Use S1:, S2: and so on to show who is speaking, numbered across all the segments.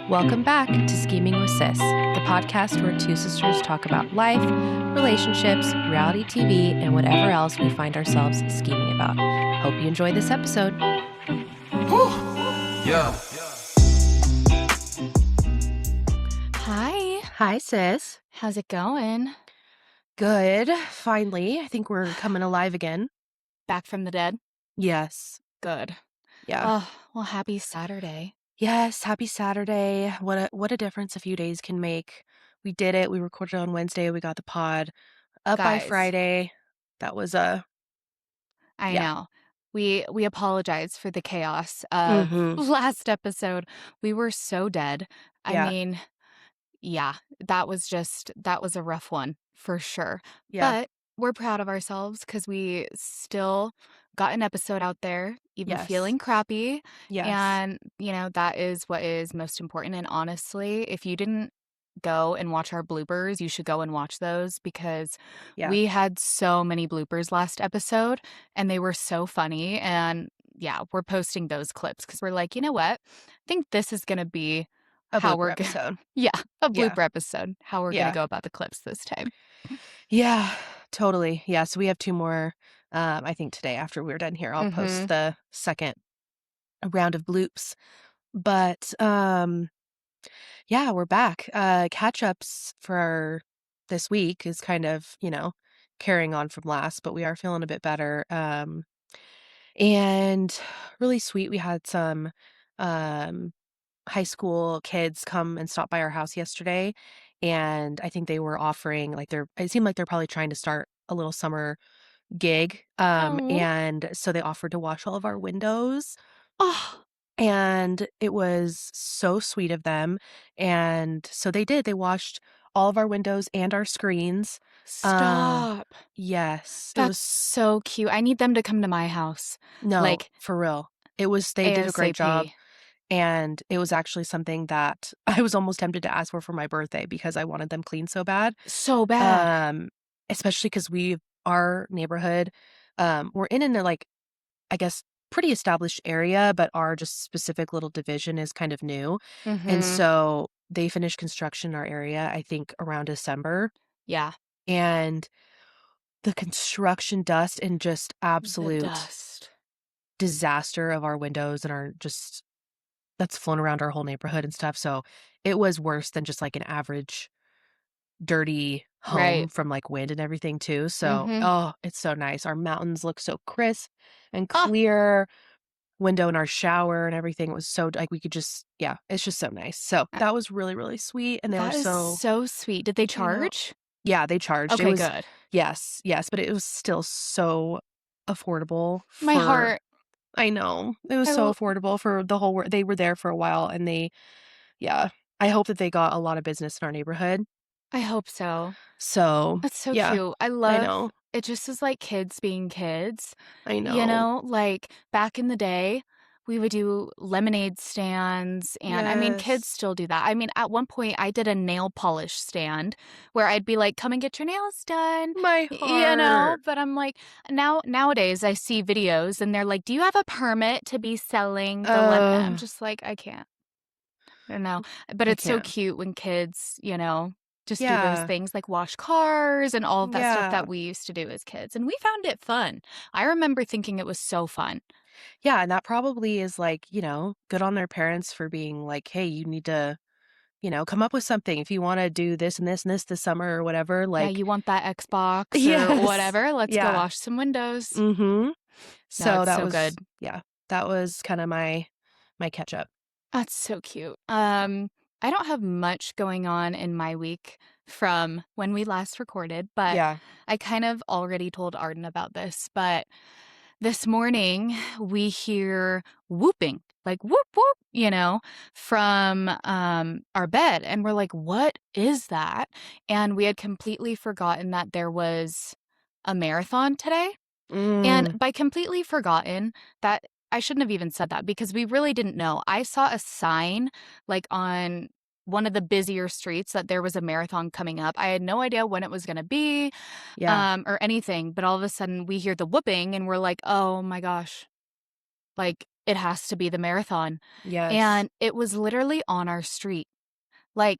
S1: Welcome back to Scheming with Sis, the podcast where two sisters talk about life, relationships, reality TV, and whatever else we find ourselves scheming about. Hope you enjoy this episode.
S2: Yeah.
S3: Hi.
S1: Hi, sis.
S3: How's it going?
S1: Good. Finally. I think we're coming alive again.
S3: Back from the dead?
S1: Yes.
S3: Good.
S1: Yeah.
S3: Oh, well, happy Saturday.
S1: Yes. Happy Saturday. What a difference a few days can make. We did it. We recorded on Wednesday. We got the pod up by
S3: Guys.
S1: Friday. That was
S3: I
S1: Yeah.
S3: know. We apologize for the chaos of last episode. We were so dead. I
S1: Yeah.
S3: mean, yeah, that was a rough one for sure.
S1: Yeah.
S3: But we're proud of ourselves because we still got an episode out there, even
S1: Yes.
S3: feeling crappy.
S1: Yes.
S3: And, that is what is most important. And honestly, if you didn't go and watch our bloopers, you should go and watch those because
S1: Yeah.
S3: we had so many bloopers last episode and they were so funny. And yeah, we're posting those clips because we're like, you know what? I think this is going to be
S1: A
S3: how
S1: blooper
S3: we're
S1: episode.
S3: Yeah, a
S1: Yeah.
S3: blooper episode. How we're
S1: Yeah.
S3: going to go about the clips this time.
S1: Yeah, totally. Yeah, so we have two more, I think today after we're done here, I'll post the second round of bloops. But, yeah, we're back. Catch-ups for this week is kind of, carrying on from last, but we are feeling a bit better. And really sweet, we had some, high school kids come and stop by our house yesterday, and I think they were offering, like, it seemed like they're probably trying to start a little summer gig,
S3: Oh.
S1: and so they offered to wash all of our windows,
S3: Oh,
S1: and it was so sweet of them, and so they did. They washed all of our windows and our screens.
S3: stop.
S1: Yes, it
S3: That's
S1: was
S3: so cute. I need them to come to my house.
S1: no,
S3: Like,
S1: for real. They did a great job.
S3: ASAP.
S1: And it was actually something that I was almost tempted to ask for my birthday because I wanted them clean so bad.
S3: So bad.
S1: Especially because our neighborhood, we're in a, like, I guess, pretty established area, but our just specific little division is kind of new. And so they finished construction in our area, I think, around December.
S3: Yeah.
S1: And the construction dust and just
S3: The
S1: absolute
S3: dust.
S1: disaster of our windows and our just that's flown around our whole neighborhood and stuff, so it was worse than just, like, an average dirty home
S3: Right.
S1: from, like, wind and everything too, so
S3: Mhm.
S1: oh, it's so nice. Our mountains look so crisp and
S3: Ah.
S1: clear. Window in our shower and everything was so like, we could just yeah, it's just so nice. So, that was really, really sweet, and they were
S3: That is so sweet. Did they
S1: I know.
S3: charge?
S1: Yeah, they charged. It
S3: Okay,
S1: was
S3: good.
S1: yes, but it was still so affordable
S3: My
S1: for
S3: heart.
S1: I know. It was
S3: I
S1: so
S3: will
S1: affordable for the whole they were there for a while, and yeah. I hope that they got a lot of business in our neighborhood.
S3: I hope so.
S1: So,
S3: That's so
S1: yeah,
S3: cute. I
S1: I
S3: love
S1: know.
S3: it just is like kids being kids.
S1: I know.
S3: Like back in the day, we would do lemonade stands and I mean kids
S1: Yes.
S3: still do that. I mean, at one point I did a nail polish stand where I'd be like, "Come and get your nails done."
S1: My heart.
S3: But I'm like nowadays I see videos and they're like, "Do you have a permit to be selling the lemon?" I'm just like, "I can't." I don't know. But
S1: I
S3: it's so
S1: can't.
S3: cute when kids, just do those
S1: Yeah.
S3: things like wash cars and all of that stuff
S1: Yeah.
S3: that we used to do as kids. And we found it fun. I remember thinking it was so fun.
S1: Yeah, and that probably is, like, good on their parents for being like, "Hey, you need to, come up with something if you wanna do this and this and this summer or whatever,"
S3: Yeah,
S1: like
S3: you want that Xbox or
S1: yes.
S3: whatever. Let's go
S1: Yeah.
S3: wash some windows.
S1: Mhm.
S3: No,
S1: So
S3: it's
S1: that
S3: so
S1: was
S3: good.
S1: yeah, that was kinda my catch up.
S3: That's so cute. I don't have much going on in my week from when we last recorded, but
S1: Yeah.
S3: I kind of already told Arden about this. But this morning we hear whooping, like whoop whoop, from our bed, and we're like, "What is that?" And we had completely forgotten that there was a marathon today. And
S1: Mm.
S3: by completely forgotten, that I shouldn't have even said that because we really didn't know. I saw a sign like on one of the busier streets that there was a marathon coming up. I had no idea when it was going to be
S1: Yeah.
S3: or anything, but all of a sudden we hear the whooping and we're like, "Oh my gosh." Like it has to be the marathon.
S1: Yes.
S3: And it was literally on our street. Like,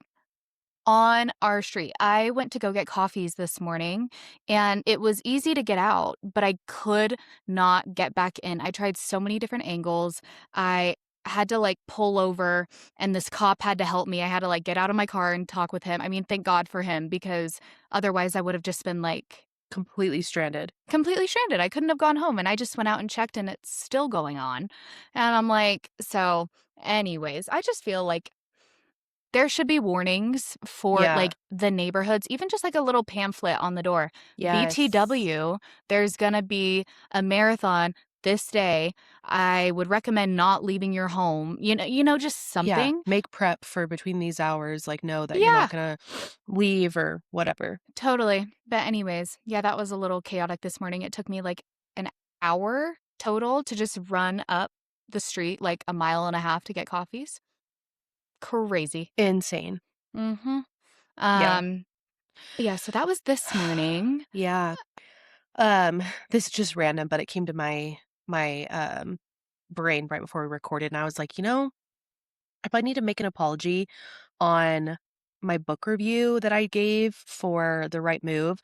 S3: on our street. I went to go get coffees this morning, and it was easy to get out, but I could not get back in. I tried so many different angles. I had to, like, pull over, and this cop had to help me. I had to, like, get out of my car and talk with him. I mean, thank God for him because otherwise I would have just been, like,
S1: Completely stranded.
S3: completely stranded. I couldn't have gone home, and I just went out and checked, and it's still going on. And I'm like, so anyways, I just feel like there should be warnings for,
S1: Yeah.
S3: like, the neighborhoods, even just, like, a little pamphlet on the door.
S1: Yes.
S3: BTW, there's gonna be a marathon this day. I would recommend not leaving your home. Just
S1: Yeah.
S3: something.
S1: Make prep for between these hours, like, know that you're not
S3: Yeah,
S1: gonna leave or whatever.
S3: totally. But anyways, yeah, that was a little chaotic this morning. It took me, like, an hour total to just run up the street, like, a mile and a half to get coffees. Crazy.
S1: Insane.
S3: Mhm.
S1: Yeah.
S3: Um, yeah, so that was this morning.
S1: Yeah. Um, this is just random, but it came to my brain right before we recorded, and I was like, if I need to make an apology on my book review that I gave for The Right Move,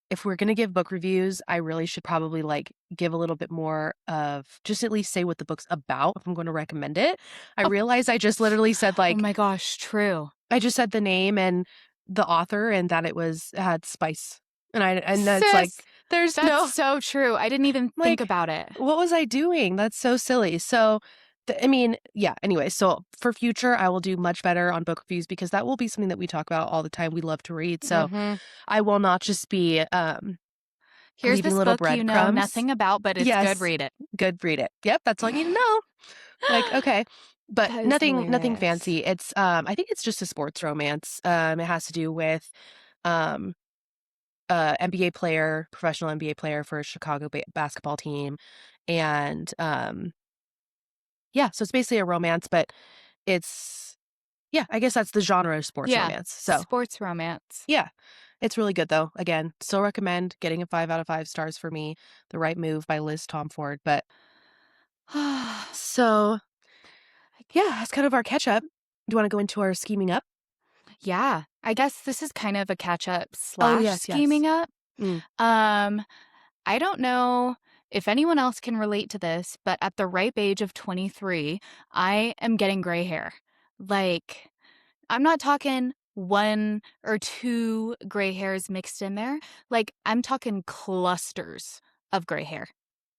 S1: if we're gonna give book reviews, I really should probably, like, give a little bit more of just at least say what the book's about if I'm gonna recommend it. I
S3: Oh,
S1: realized I just literally said,
S3: oh
S1: like
S3: my gosh, true.
S1: I just said the name and the author and that it had spice. And that's like,
S3: Sis,
S1: there's
S3: that's
S1: no
S3: so true. I didn't even think
S1: like,
S3: about it.
S1: what was I doing? That's so silly. So, I mean, yeah, anyway, so for future, I will do much better on book reviews because that will be something that we talk about all the time. We love to read. So
S3: Mhm.
S1: I will not just be
S3: Here's
S1: leaving
S3: this
S1: little
S3: book you know
S1: breadcrumbs.
S3: nothing about, but it's good,
S1: Yes,
S3: read it.
S1: good, read it. Yep, that's all you need to know. Like, okay. But
S3: That is
S1: nothing
S3: hilarious.
S1: fancy. It's I think it's just a sports romance. It has to do with um NBA player, professional NBA player for a Chicago basketball team. And yeah, so it's basically a romance, but it's yeah, I guess that's the genre of sports
S3: Yeah,
S1: romance. So
S3: sports romance.
S1: yeah, it's really good though. Again, still recommend getting a 5 out of 5 stars for me. The Right Move by Liz Tomford. But so yeah, that's kind of our catch up. Do you want to go into our scheming up?
S3: Yeah, I guess this is kind of a catch up
S1: Oh
S3: slash
S1: yes, yes.
S3: scheming up.
S1: Mm,
S3: Um, I don't know if anyone else can relate to this, but at the ripe age of 23, I am getting gray hair. Like, I'm not talking 1 or 2 gray hairs mixed in there. Like, I'm talking clusters of gray hair.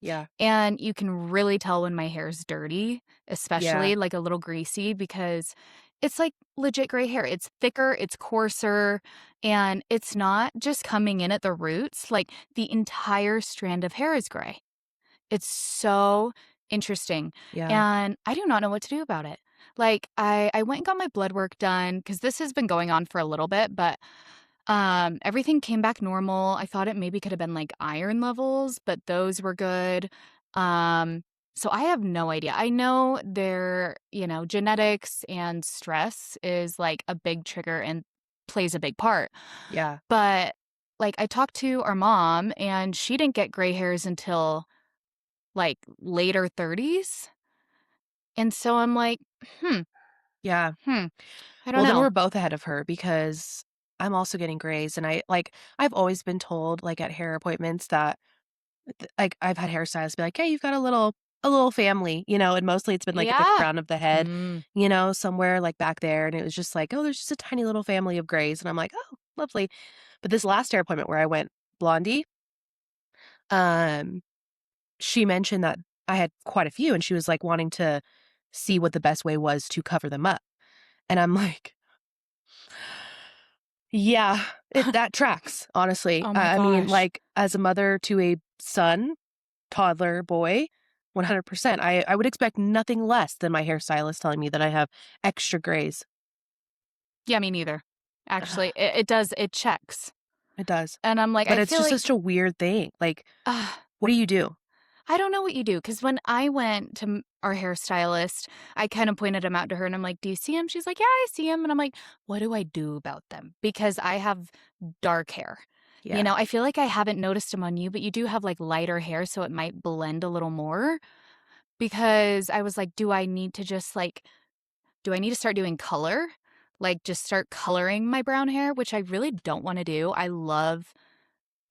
S1: yeah,
S3: And you can really tell when my hair's dirty,
S1: yeah,
S3: especially, like, a little greasy because it's, like, legit gray hair. It's thicker, it's coarser, and it's not just coming in at the roots, like, the entire strand of hair is gray. It's so interesting,
S1: yeah,
S3: and I do not know what to do about it. Like, I went and got my blood work done because this has been going on for a little bit, but, everything came back normal. I thought it maybe could have been, like, iron levels, but those were good. Um, so I have no idea. I know genetics and stress is, like, a big trigger and plays a big part,
S1: yeah,
S3: but, like, I talked to our mom, and she didn't get gray hairs until like, later 30s? And so I'm like, "Hmm,
S1: yeah.
S3: hmm, I don't
S1: Well, then
S3: know."
S1: we're both ahead of her because I'm also getting grays, and I've always been told, like, at hair appointments that like, I've had hairstylists be like, "Hey, you've got a little family," and mostly it's been, like, at the
S3: Yeah.
S1: crown of the head,
S3: Mm.
S1: somewhere, like, back there, and it was just like, "Oh, there's just a tiny little family of grays," and I'm like, "Oh, lovely." But this last hair appointment where I went blondie, um, she mentioned that I had quite a few, and she was, like, wanting to see what the best way was to cover them up, and I'm like, "Yeah, that tracks, honestly."
S3: Oh my
S1: I mean,
S3: gosh.
S1: like, as a mother to a son toddler boy, 100%. I would expect nothing less than my hairstylist telling me that I have extra grays.
S3: Yeah, me neither.
S1: Ugh,
S3: Actually, it does, it checks.
S1: it does.
S3: And I'm like,
S1: But
S3: I
S1: it's
S3: feel
S1: just
S3: like,
S1: such a weird thing. Like,
S3: ugh,
S1: what do you do?
S3: I don't know what you do because when I went to our hairstylist, I kind of pointed him out to her and I'm like, "Do you see him?" She's like, "Yeah, I see him." And I'm like, "What do I do about them?" Because I have dark hair.
S1: Yeah.
S3: I feel like I haven't noticed them on you, but you do have like lighter hair, so it might blend a little more. because I was like, do I need to just do I need to start doing color? Like, just start coloring my brown hair, which I really don't wanna do. I love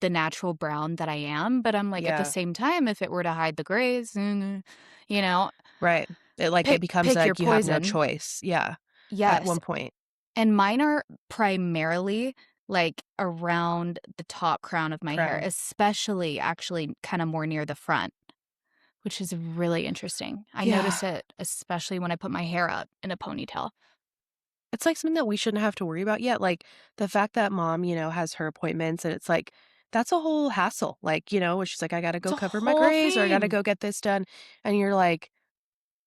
S3: the natural brown that I am, but I'm like, at the
S1: Yeah.
S3: same time, if it were to hide the grays, you know,
S1: Right. It becomes
S3: pick your
S1: like you have no
S3: poison.
S1: choice. Yeah. At
S3: Yes,
S1: one point.
S3: and mine are primarily, around the top crown of my hair,
S1: Crown.
S3: especially actually kinda more near the front, which is really interesting. I
S1: Yeah.
S3: notice it especially when I put my hair up in a ponytail.
S1: It's like something that we shouldn't have to worry about yet. Like the fact that mom, has her appointments and it's like that's a whole hassle. Like, where she's like, I gotta
S3: It's
S1: go
S3: a
S1: cover my
S3: whole
S1: grays or I gotta
S3: thing.
S1: go get this done. And you're like,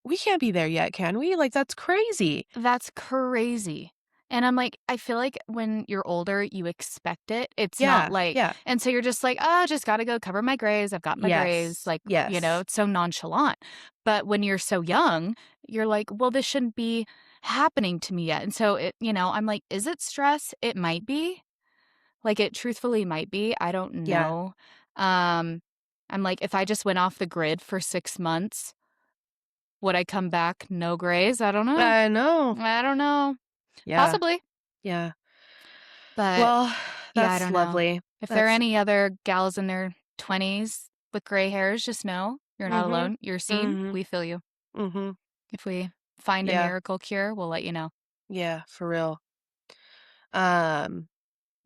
S1: we can't be there yet, can we? Like, that's crazy.
S3: That's crazy. And I'm like, I feel like when you're older, you expect it. It's not
S1: Yeah.
S3: like
S1: Yeah.
S3: and so you're just like, "Oh, just gotta go cover my grays. I've got my grays."
S1: Yes. Yes.
S3: It's so nonchalant. But when you're so young, you're like, "Well, this shouldn't be happening to me yet." And so I'm like, "Is it stress? It might be." Like, it truthfully might be. I don't
S1: Yeah.
S3: know. Um, I'm like, if I just went off the grid for 6 months, would I come back no grays? I don't know.
S1: I know.
S3: I don't know.
S1: Yeah.
S3: Possibly,
S1: Yeah.
S3: but
S1: Well,
S3: yeah, I
S1: that's
S3: don't know.
S1: lovely.
S3: If there are
S1: That's
S3: any other gals in their 20s with gray hairs, just know you're not
S1: mhm.
S3: alone. You're seen.
S1: Mhm.
S3: We feel you.
S1: Mhm.
S3: If we find a
S1: Yeah.
S3: miracle cure, we'll let you know.
S1: Yeah, for real. Um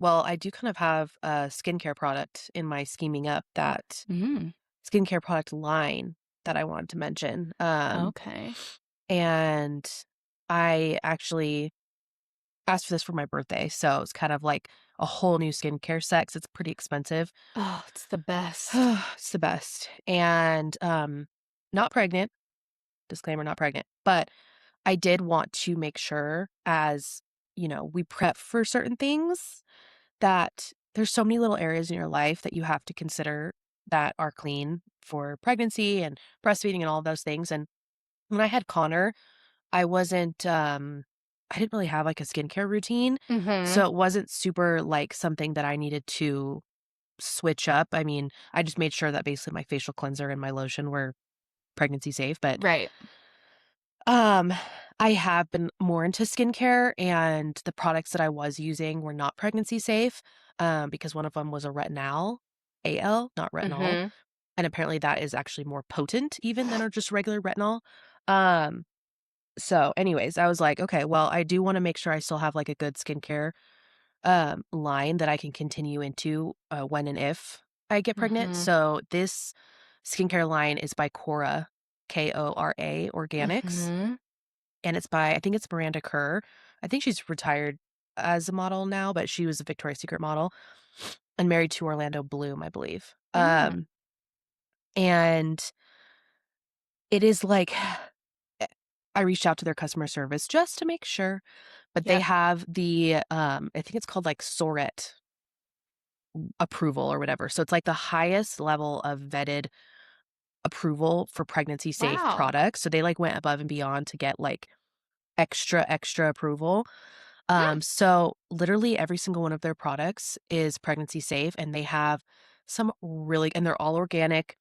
S1: Well, I do kind of have a skincare product in my scheming up that
S3: Mm,
S1: skincare product line that I wanted to mention.
S3: okay.
S1: And I actually asked for this for my birthday. So it's kind of like a whole new skincare set 'cause it's pretty expensive.
S3: Oh, it's the best.
S1: It's the best. And not pregnant, disclaimer, not pregnant, but I did want to make sure as, we prep for certain things that there's so many little areas in your life that you have to consider that are clean for pregnancy and breastfeeding and all of those things. And when I had Connor, I wasn't I didn't really have like a skincare routine.
S3: Mhm.
S1: So it wasn't super like something that I needed to switch up. I mean, I just made sure that basically my facial cleanser and my lotion were pregnancy safe, but
S3: Right.
S1: um, I have been more into skincare, and the products that I was using were not pregnancy safe, because one of them was a retinol, AL, not retinol,
S3: Mhm.
S1: and apparently that is actually more potent even than a just regular retinol. Um, so anyways, I was like, "Okay, well, I do wanna make sure I still have, like, a good skincare, line that I can continue into, when and if I get pregnant."
S3: Mhm.
S1: So this skincare line is by Kora, Kora Organics.
S3: Mhm.
S1: And it's by I think it's Miranda Kerr. I think she's retired as a model now, but she was a Victoria's Secret model and married to Orlando Bloom, I believe.
S3: Mm.
S1: And it is like eh, I reached out to their customer service just to make sure, but they
S3: Yep.
S1: have the, I think it's called like SORET approval or whatever. So it's like the highest level of vetted approval for pregnancy safe
S3: Wow.
S1: products. So they like went above and beyond to get like extra approval.
S3: Hmm.
S1: So literally every single one of their products is pregnancy safe and they have some really and they're all organic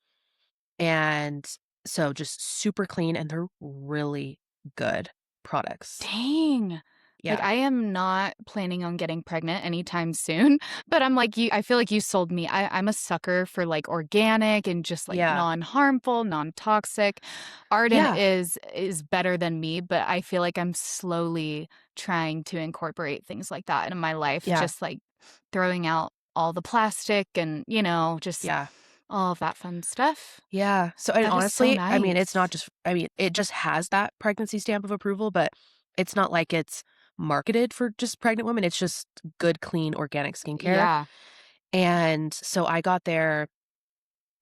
S1: and so just super clean and they're really good products.
S3: Dang. Like,
S1: Yeah.
S3: I am not planning on getting pregnant anytime soon, but I'm like you I feel like you sold me. I'm a sucker for, organic and just,
S1: Yeah.
S3: non-harmful, non-toxic. Arden
S1: Yeah.
S3: is better than me, but I feel like I'm slowly trying to incorporate things like that in my life,
S1: Yeah.
S3: just, throwing out all the plastic and, just
S1: Yeah.
S3: all of that fun stuff.
S1: Yeah. So and
S3: That is so
S1: honestly, I mean, it's not
S3: nice.
S1: just I mean, it just has that pregnancy stamp of approval, but it's not like it's marketed for just pregnant women. It's just good, clean, organic skincare.
S3: Yeah.
S1: And so I got their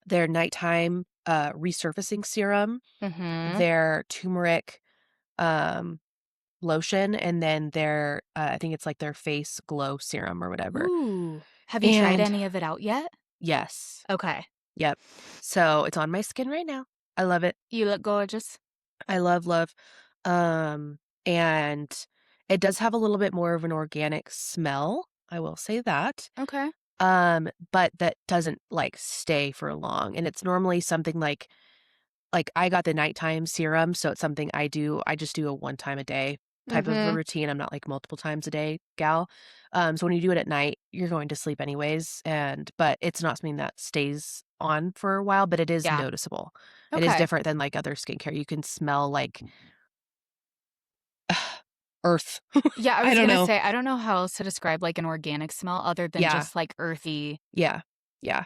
S1: nighttime, resurfacing serum,
S3: Mhm.
S1: their turmeric, um, lotion, and then their, I think it's like their face glow serum or whatever.
S3: Ooh. Have you tried
S1: And
S3: any of it out yet?
S1: yes.
S3: Okay.
S1: Yep. So it's on my skin right now. I love it.
S3: You look gorgeous.
S1: I love. Um, and it does have a little bit more of an organic smell. I will say that.
S3: Okay.
S1: But that doesn't like stay for long. And it's normally something like like, I got the nighttime serum, so it's something I just do a one time a day type of a
S3: Mhm.
S1: routine. I'm not, like, multiple times a day gal. So when you do it at night, you're going to sleep anyways, but it's not something that stays on for a while, but it is
S3: Yeah.
S1: noticeable. It is
S3: Okay.
S1: different than, like, other skincare. You can smell, like, earth.
S3: Yeah, I
S1: I
S3: was
S1: don't
S3: gonna
S1: know.
S3: say, I don't know how else to describe, like, an organic smell other than
S1: Yeah,
S3: just, like, earthy.
S1: yeah, yeah.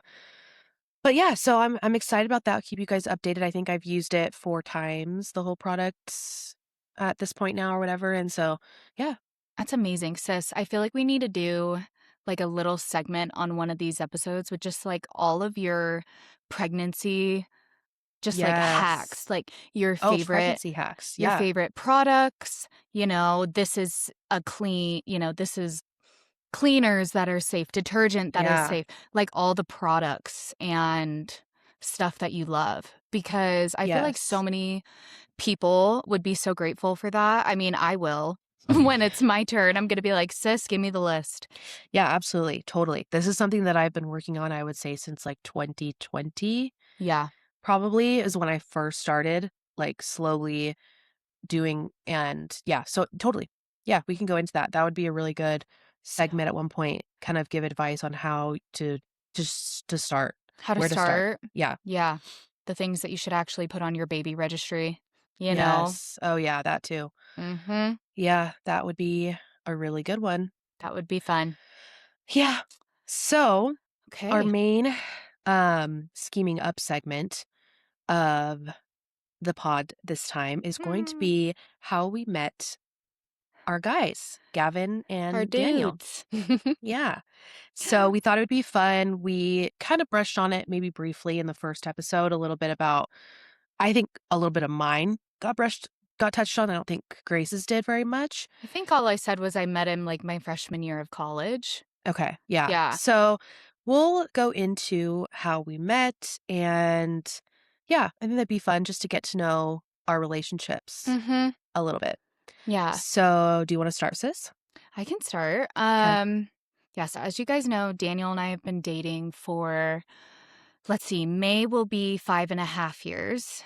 S1: But yeah, so I'm excited about that. I'll keep you guys updated. I think I've used it 4 times, the whole product at this point now or whatever, and so, yeah.
S3: That's amazing, sis. I feel like we need to do, like, a little segment on one of these episodes with just, like, all of your pregnancy, just, like, hacks,
S1: Yes.
S3: like,
S1: Oh, pregnancy hacks.
S3: your
S1: Yeah.
S3: favorite products, this is a this is cleaners that are safe, detergent that is
S1: Yeah.
S3: safe, like, all the products and stuff that you love, because I feel like so
S1: Yes.
S3: many people would be so grateful for that. I mean, I will. When it's my turn, I'm gonna be like, "Sis, give me the list."
S1: Yeah, absolutely, totally. This is something that I've been working on, I would say, since, like, 2020,
S3: Yeah.
S1: probably, is when I first started, like, slowly doing and yeah, so totally. Yeah, we can go into that. That would be a really good segment at one point, kind of give advice on how to just to start,
S3: How to
S1: where to start.
S3: start.
S1: Yeah.
S3: Yeah. The things that you should actually put on your baby registry, you know?
S1: Yes. Oh, yeah, that too.
S3: Mhm.
S1: Yeah, that would be a really good one.
S3: That would be fun.
S1: Yeah. So, our
S3: Okay.
S1: main, scheming up segment of the pod this time is going to
S3: Hmm.
S1: be how we met our guys, Gavin
S3: Our
S1: and Daniel.
S3: dudes.
S1: Yeah. So we thought it would be fun. We kind of brushed on it maybe briefly in the first episode, a little bit about, I think a little bit of mine got touched on. I don't think Grace's did very much.
S3: I think all I said was I met him, like, my freshman year of college.
S1: Okay. Yeah.
S3: Yeah.
S1: So we'll go into how we met and yeah, I think that'd be fun just to get to know our relationships
S3: Mhm.
S1: a little bit.
S3: Yeah.
S1: So do you want to start, sis?
S3: I can start.
S1: Okay.
S3: Yeah, so as you guys know, Daniel and I have been dating for, let's see, May will be 5.5 years.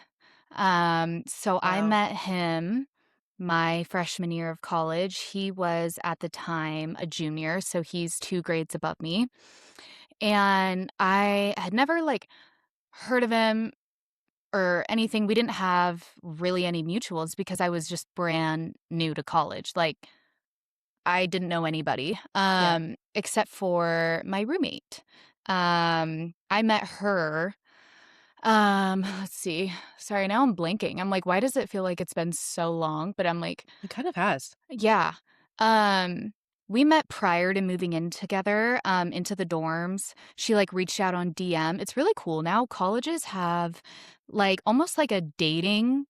S3: So I
S1: Wow.
S3: met him my freshman year of college. He was at the time a junior, so he's 2 grades above me. And I had never like heard of him or anything. We didn't have really any mutuals because I was just brand new to college. Like I didn't know anybody,
S1: Yeah.
S3: except for my roommate. I met her, let's see. Sorry, now I'm blanking. I'm like, why does it feel like it's been so long? But I'm like,
S1: It kind of has.
S3: yeah. Um, we met prior to moving in together, into the dorms. She like reached out on DM. It's really cool now. Colleges have like almost like a dating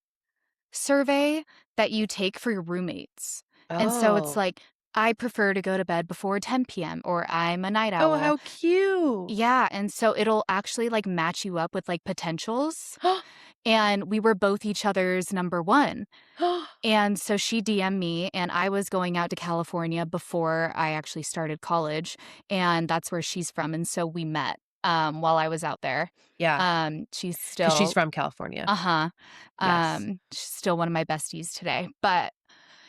S3: survey that you take for your roommates. And so it's
S1: Oh.
S3: like, I prefer to go to bed before 10 p.m. or I'm a night
S1: Oh,
S3: owl.
S1: how cute.
S3: Yeah. And so it'll actually like match you up with like potentials. And we were both each other's number one. And so she DM'd me, and I was going out to California before I actually started college. And that's where she's from. And so we met while I was out there.
S1: Yeah,
S3: She's
S1: because she's
S3: still
S1: from California.
S3: uh-huh.
S1: Yes.
S3: She's still one of my besties today. But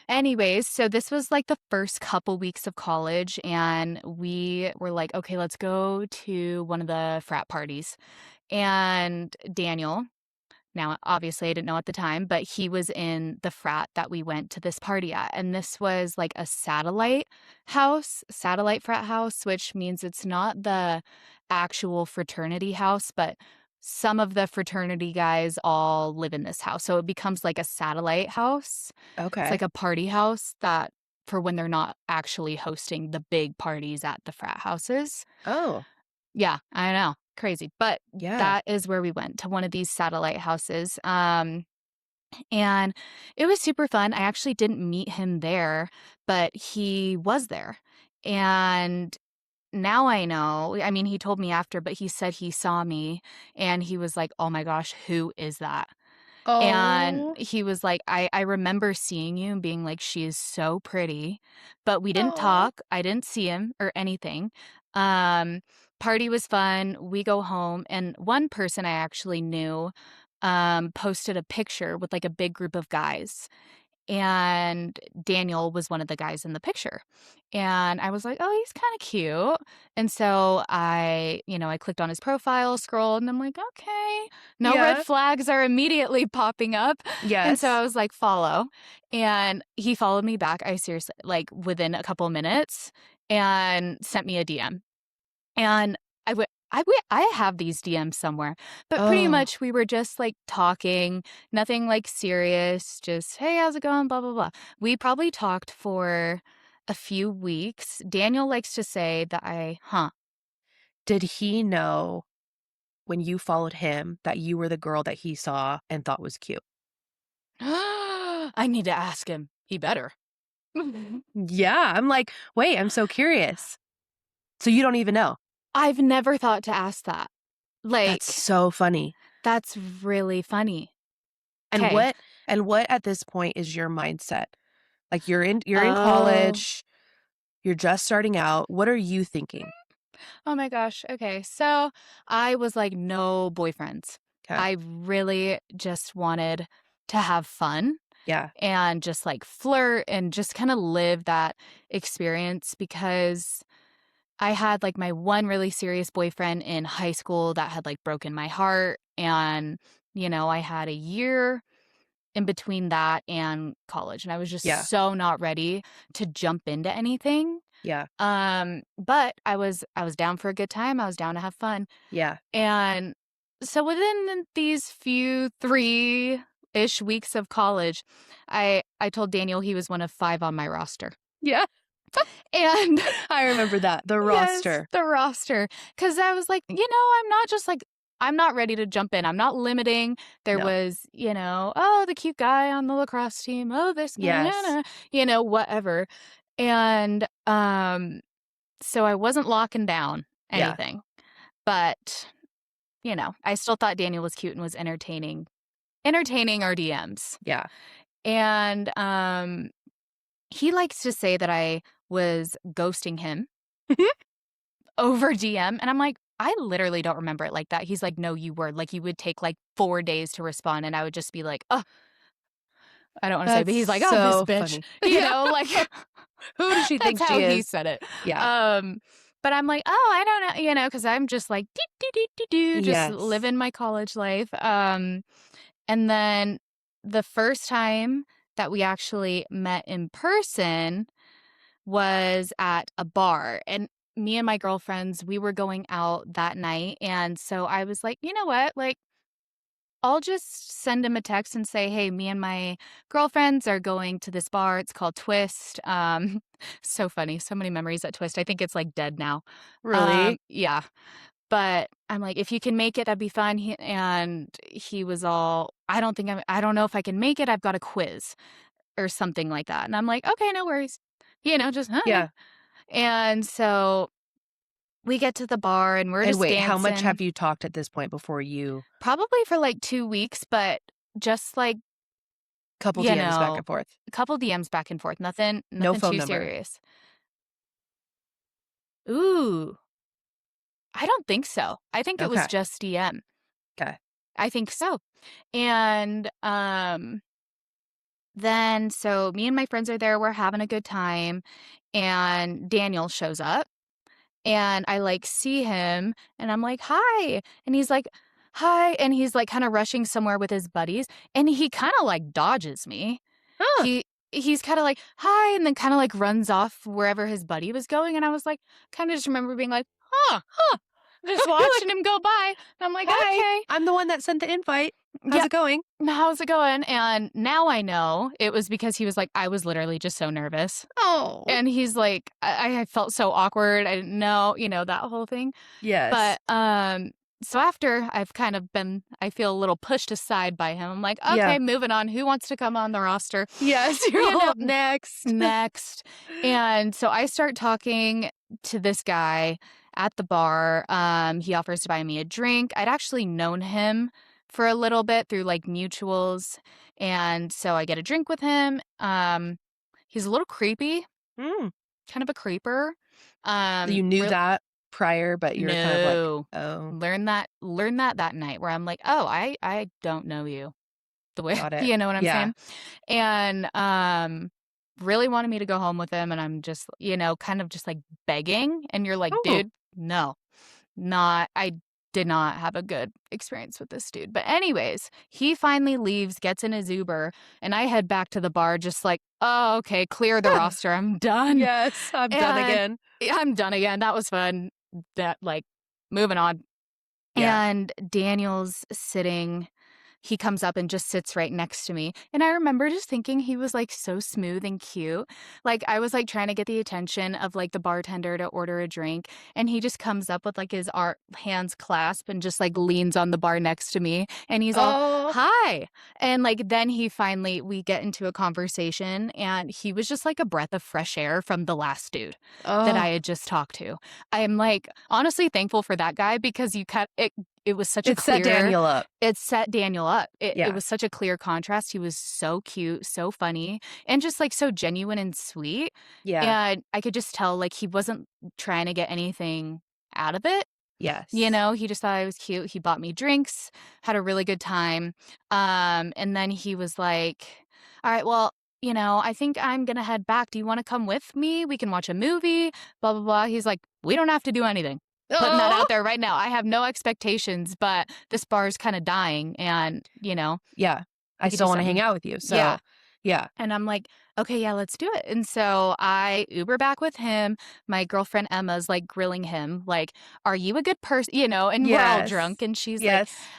S3: anyways, so this was like the first couple weeks of college and we were like, okay, let's go to one of the frat parties. And Daniel, now obviously I didn't know at the time, but he was in the frat that we went to this party at. And this was like a satellite frat house, which means it's not the actual fraternity house, but some of the fraternity guys all live in this house. So it becomes like a satellite house. It's like
S1: Okay.
S3: a party house that for when they're not actually hosting the big parties at the frat houses.
S1: Oh,
S3: Yeah, I know. Crazy. But
S1: yeah.
S3: that is where we went to one of these satellite houses. And it was super fun. I actually didn't meet him there, but he was there. And now I know. I mean, he told me after, but he said he saw me and he was like, "Oh my gosh, who is that?" And
S1: Oh.
S3: he was like, I remember seeing you and being like, she is so pretty, but we didn't
S1: Oh.
S3: talk. I didn't see him or anything. Um, Party was fun. We go home. And one person I actually knew posted a picture with like a big group of guys. And Daniel was one of the guys in the picture. And I was like, "Oh, he's kinda cute." And so I clicked on his profile, scrolled, and I'm like, "Okay." No red
S1: Yeah.
S3: flags are immediately popping up. And so I
S1: Yes.
S3: was like, "Follow." And he followed me back, I seriously like, within a couple minutes and sent me a DM. And I have these DMs somewhere, but pretty
S1: Oh,
S3: much we were just, like, talking, nothing, like, serious, just, "Hey, how's it going? Blah, blah, blah." We probably talked for a few weeks. Daniel likes to say that
S1: did he know when you followed him that you were the girl that he saw and thought was cute?
S3: I need to ask him. He better.
S1: Yeah, I'm like, "Wait, I'm so curious." So you don't even know?
S3: I've never thought to ask that.
S1: That's
S3: Like,
S1: so funny.
S3: that's really funny.
S1: And
S3: 'Kay.
S1: what at this point is your mindset? Like, you're in
S3: Oh.
S1: college, you're just starting out, what are you thinking?
S3: Oh my gosh. Okay. So I was like, no boyfriends.
S1: 'Kay.
S3: I really just wanted to have fun
S1: Yeah,
S3: and just like flirt and just kind of live that experience because I had like my one really serious boyfriend in high school that had like broken my heart. And I had a year in between that and college. And I was just
S1: yeah,
S3: so not ready to jump into anything.
S1: yeah,
S3: But I was down for a good time, I was down to have fun,
S1: yeah.
S3: and so within these few 3-ish weeks of college, I told Daniel he was one of 5 on my roster,
S1: Yeah,
S3: and
S1: I remember that, the
S3: yes,
S1: roster.
S3: the roster, because I was like, I'm not just like I'm not ready to jump in, I'm not limiting. There
S1: No.
S3: was, "Oh, the cute guy on the lacrosse team. Oh, this
S1: Yes.
S3: guy, whatever, and, so I wasn't locking down
S1: Yeah,
S3: anything, but, I still thought Daniel was cute and was entertaining our DMs.
S1: yeah.
S3: And, he likes to say that I was ghosting him over DM, and I'm like, "I literally don't remember it like that." He's like, "No, you were." Like, you would take, like, 4 days to respond, and I would just be like, "Oh," I don't wanna say, but
S1: That's
S3: he's like, "Oh, this
S1: so
S3: bitch."
S1: funny. Yeah.
S3: Like,
S1: Who does she
S3: that's
S1: think
S3: how
S1: she
S3: he
S1: is?
S3: said it.
S1: Yeah.
S3: But I'm like, "Oh, I don't know," because I'm just like, "Do, do, do, do, do," just
S1: Yes.
S3: living my college life. And then the first time that we actually met in person was at a bar, and me and my girlfriends, we were going out that night, and so I was like, "You know what? Like, I'll just send him a text and say, 'Hey, me and my girlfriends are going to this bar. It's called Twist.'" So funny. So many memories at Twist. I think it's, like, dead now.
S1: Really?
S3: Yeah. But I'm like, "If you can make it, that'd be fun." He was all, I don't know if I can make it. I've got a quiz," or something like that. And I'm like, "Okay, no worries." Just, "Okay."
S1: Yeah.
S3: And so we get to the bar and we're
S1: And
S3: just
S1: wait, how much
S3: dancing,
S1: have you talked at this point before you
S3: probably for like 2 weeks, but just like,
S1: couple
S3: you
S1: DMs back
S3: know,
S1: and forth?
S3: a couple DMs back and forth. Nothing
S1: No
S3: nothing
S1: phone
S3: too
S1: number.
S3: serious. Ooh, I don't think so. I think it was
S1: Okay.
S3: just DM.
S1: Okay.
S3: I think so. And, then so me and my friends are there, we're having a good time, and Daniel shows up, and I, like, see him, and I'm like, "Hi," and he's like, "Hi," and he's, like, kinda rushing somewhere with his buddies, and he kinda, like, dodges me.
S1: Huh.
S3: He's kinda like, "Hi," and then kinda, like, runs off wherever his buddy was going, and I was like kinda just remember being like, "Huh," just
S1: You're
S3: watching
S1: like,
S3: him go by, and I'm like,
S1: "Hi,
S3: "Okay."
S1: I'm the one that sent the invite. How's
S3: Yep.
S1: it going?"
S3: "How's it going?" And now I know it was because he was like, "I was literally just so nervous."
S1: Oh.
S3: And he's like, I felt so awkward, I didn't know, that whole thing.
S1: Yes.
S3: But, so after I've kind of been I feel a little pushed aside by him, I'm like,
S1: Yeah.
S3: "Okay, moving on. Who wants to come on the roster?"
S1: Yes, you're
S3: You
S1: all
S3: know,
S1: up next.
S3: next. And so I start talking to this guy at the bar. He offers to buy me a drink. I'd actually known him for a little bit through like mutuals. And so I get a drink with him. He's a little creepy,
S1: Mm.
S3: kind of a creeper.
S1: You knew
S3: Real
S1: that? prior, but you're kind of like,
S3: No.
S1: "Oh,
S3: Learn that night where I'm like, "Oh, I don't know you the way"
S1: got it."
S3: you know what I'm
S1: Yeah.
S3: saying? And, really wanted me to go home with him, and I'm just, kind of just, like, begging, and you're like,
S1: Oh,
S3: "Dude, no." Not I did not have a good experience with this dude. But anyways, he finally leaves, gets in his Uber, and I head back to the bar just like, "Oh, okay, clear the roster. I'm done."
S1: yes, I'm done
S3: And
S1: again.
S3: yeah, I'm done again. That was fun. That like moving on.
S1: Yeah.
S3: And Daniel's sitting he comes up and just sits right next to me, and I remember just thinking he was, like, so smooth and cute. Like, I was, like, trying to get the attention of, like, the bartender to order a drink, and he just comes up with, like, his hands clasped and just, like, leans on the bar next to me, and he's all,
S1: Oh,
S3: "Hi." And, like, then we get into a conversation, and he was just, like, a breath of fresh air from the last dude that I
S1: oh,
S3: had just talked to. I am, like, honestly thankful for that guy because it was such a
S1: it set
S3: clear
S1: Daniel up.
S3: it set Daniel up. It
S1: Yeah.
S3: was such a clear contrast. He was so cute, so funny, and just, like, so genuine and sweet,
S1: Yeah.
S3: and I could just tell, like, he wasn't trying to get anything out of it,
S1: Yes.
S3: he just thought I was cute. He bought me drinks, had a really good time, and then he was like, "Alright, well, I think I'm gonna head back. Do you wanna come with me? We can watch a movie, blah, blah, blah." He's like, "We don't have to do anything." Putting that
S1: Oh!
S3: out there right now. I have no expectations, but this bar is kinda dying and,
S1: Yeah. I
S3: we could do
S1: still wanna hang
S3: something.
S1: out with you,
S3: Yeah.
S1: so yeah.
S3: And I'm like, "Okay, yeah, let's do it." And so I Uber back with him. My girlfriend Emma's, like, grilling him, like, "Are you a good person?" And we're all
S1: Yes.
S3: drunk, and she's like,
S1: Yes.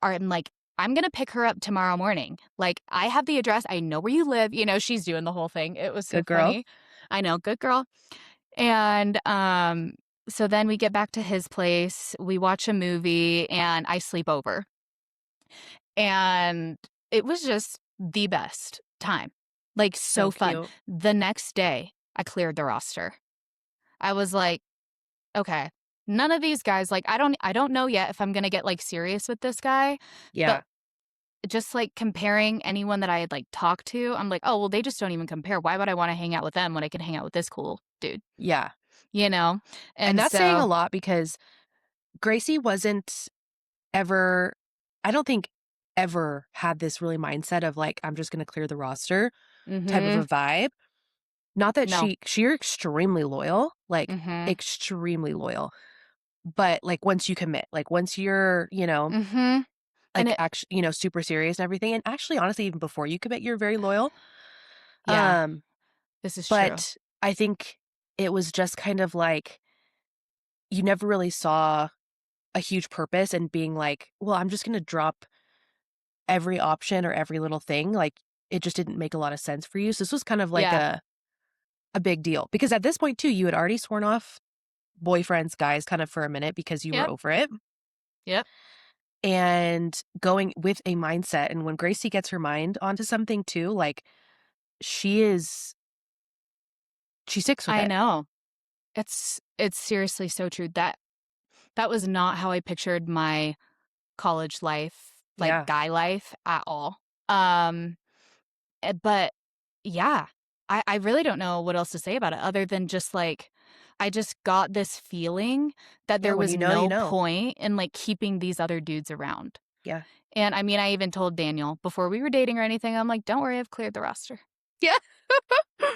S3: I'm like, "I'm gonna pick her up tomorrow morning. Like, I have the address. I know where you live." She's doing the whole thing. It was so
S1: Good girl.
S3: funny. I know, good girl. And, so then we get back to his place, we watch a movie, and I sleep over. And it was just the best time. Like, so
S1: So
S3: fun.
S1: cute.
S3: The next day, I cleared the roster. I was like, "Okay, none of these guys like, I don't know yet if I'm gonna get, like, serious with this guy," but
S1: Yeah.
S3: just, like, comparing anyone that I had, like, talked to, I'm like, "Oh, well, they just don't even compare. Why would I wanna hang out with them when I can hang out with this cool dude?"
S1: Yeah.
S3: You know?
S1: And
S3: And
S1: that's saying a
S3: so
S1: lot because Gracie wasn't ever I don't think ever had this really mindset of, like, "I'm just gonna clear the roster," type of
S3: Mhm.
S1: a vibe. Not that
S3: No.
S1: she's extremely loyal, like,
S3: Mhm.
S1: extremely loyal, but, like, once you commit, like, once you're,
S3: Mhm. And
S1: like,
S3: it
S1: super serious and everything, and actually, honestly, even before you commit, you're very loyal,
S3: Yeah,
S1: um,
S3: this is true.
S1: but I think it was just kind of like you never really saw a huge purpose in being like, "Well, I'm just gonna drop every option or every little thing," like, it just didn't make a lot of sense for you, so this was kind of like
S3: Yeah.
S1: a big deal, because at this point too, you had already sworn off boyfriends, guys, kind of for a minute because you were
S3: Yep.
S1: over it,
S3: Yep.
S1: and going with a mindset, and when Gracie gets her mind onto something too, like, she is she sticks with
S3: I
S1: it.
S3: know. It's seriously so true. That was not how I pictured my college life, like,
S1: Yeah.
S3: guy life at all. Um, but yeah, I really don't know what else to say about it other than just, like, I just got this feeling that
S1: Yeah,
S3: there
S1: when
S3: was
S1: you know, you
S3: no
S1: know.
S3: point in, like, keeping these other dudes around.
S1: Yeah.
S3: And, I mean, I even told Daniel before we were dating or anything, I'm like, "Don't worry, I've cleared the roster.
S1: Yeah.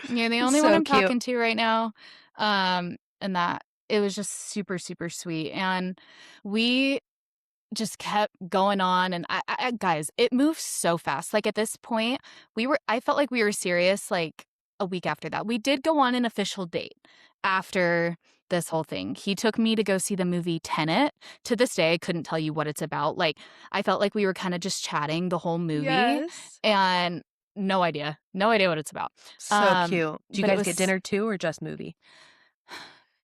S3: You're the only one
S1: So
S3: I'm
S1: cute.
S3: talking to right now." And that it was just super, super sweet, and we just kept going on, and guys, it moves so fast. Like, at this point, I felt like we were serious, like, a week after that. We did go on an official date after this whole thing. He took me to go see the movie Tenet. To this day, I couldn't tell you what it's about. Like, I felt like we were kinda just chatting the whole movie,
S1: Yes.
S3: and no idea what it's about.
S1: So cute. Do you
S3: But
S1: guys get dinner too or just movie?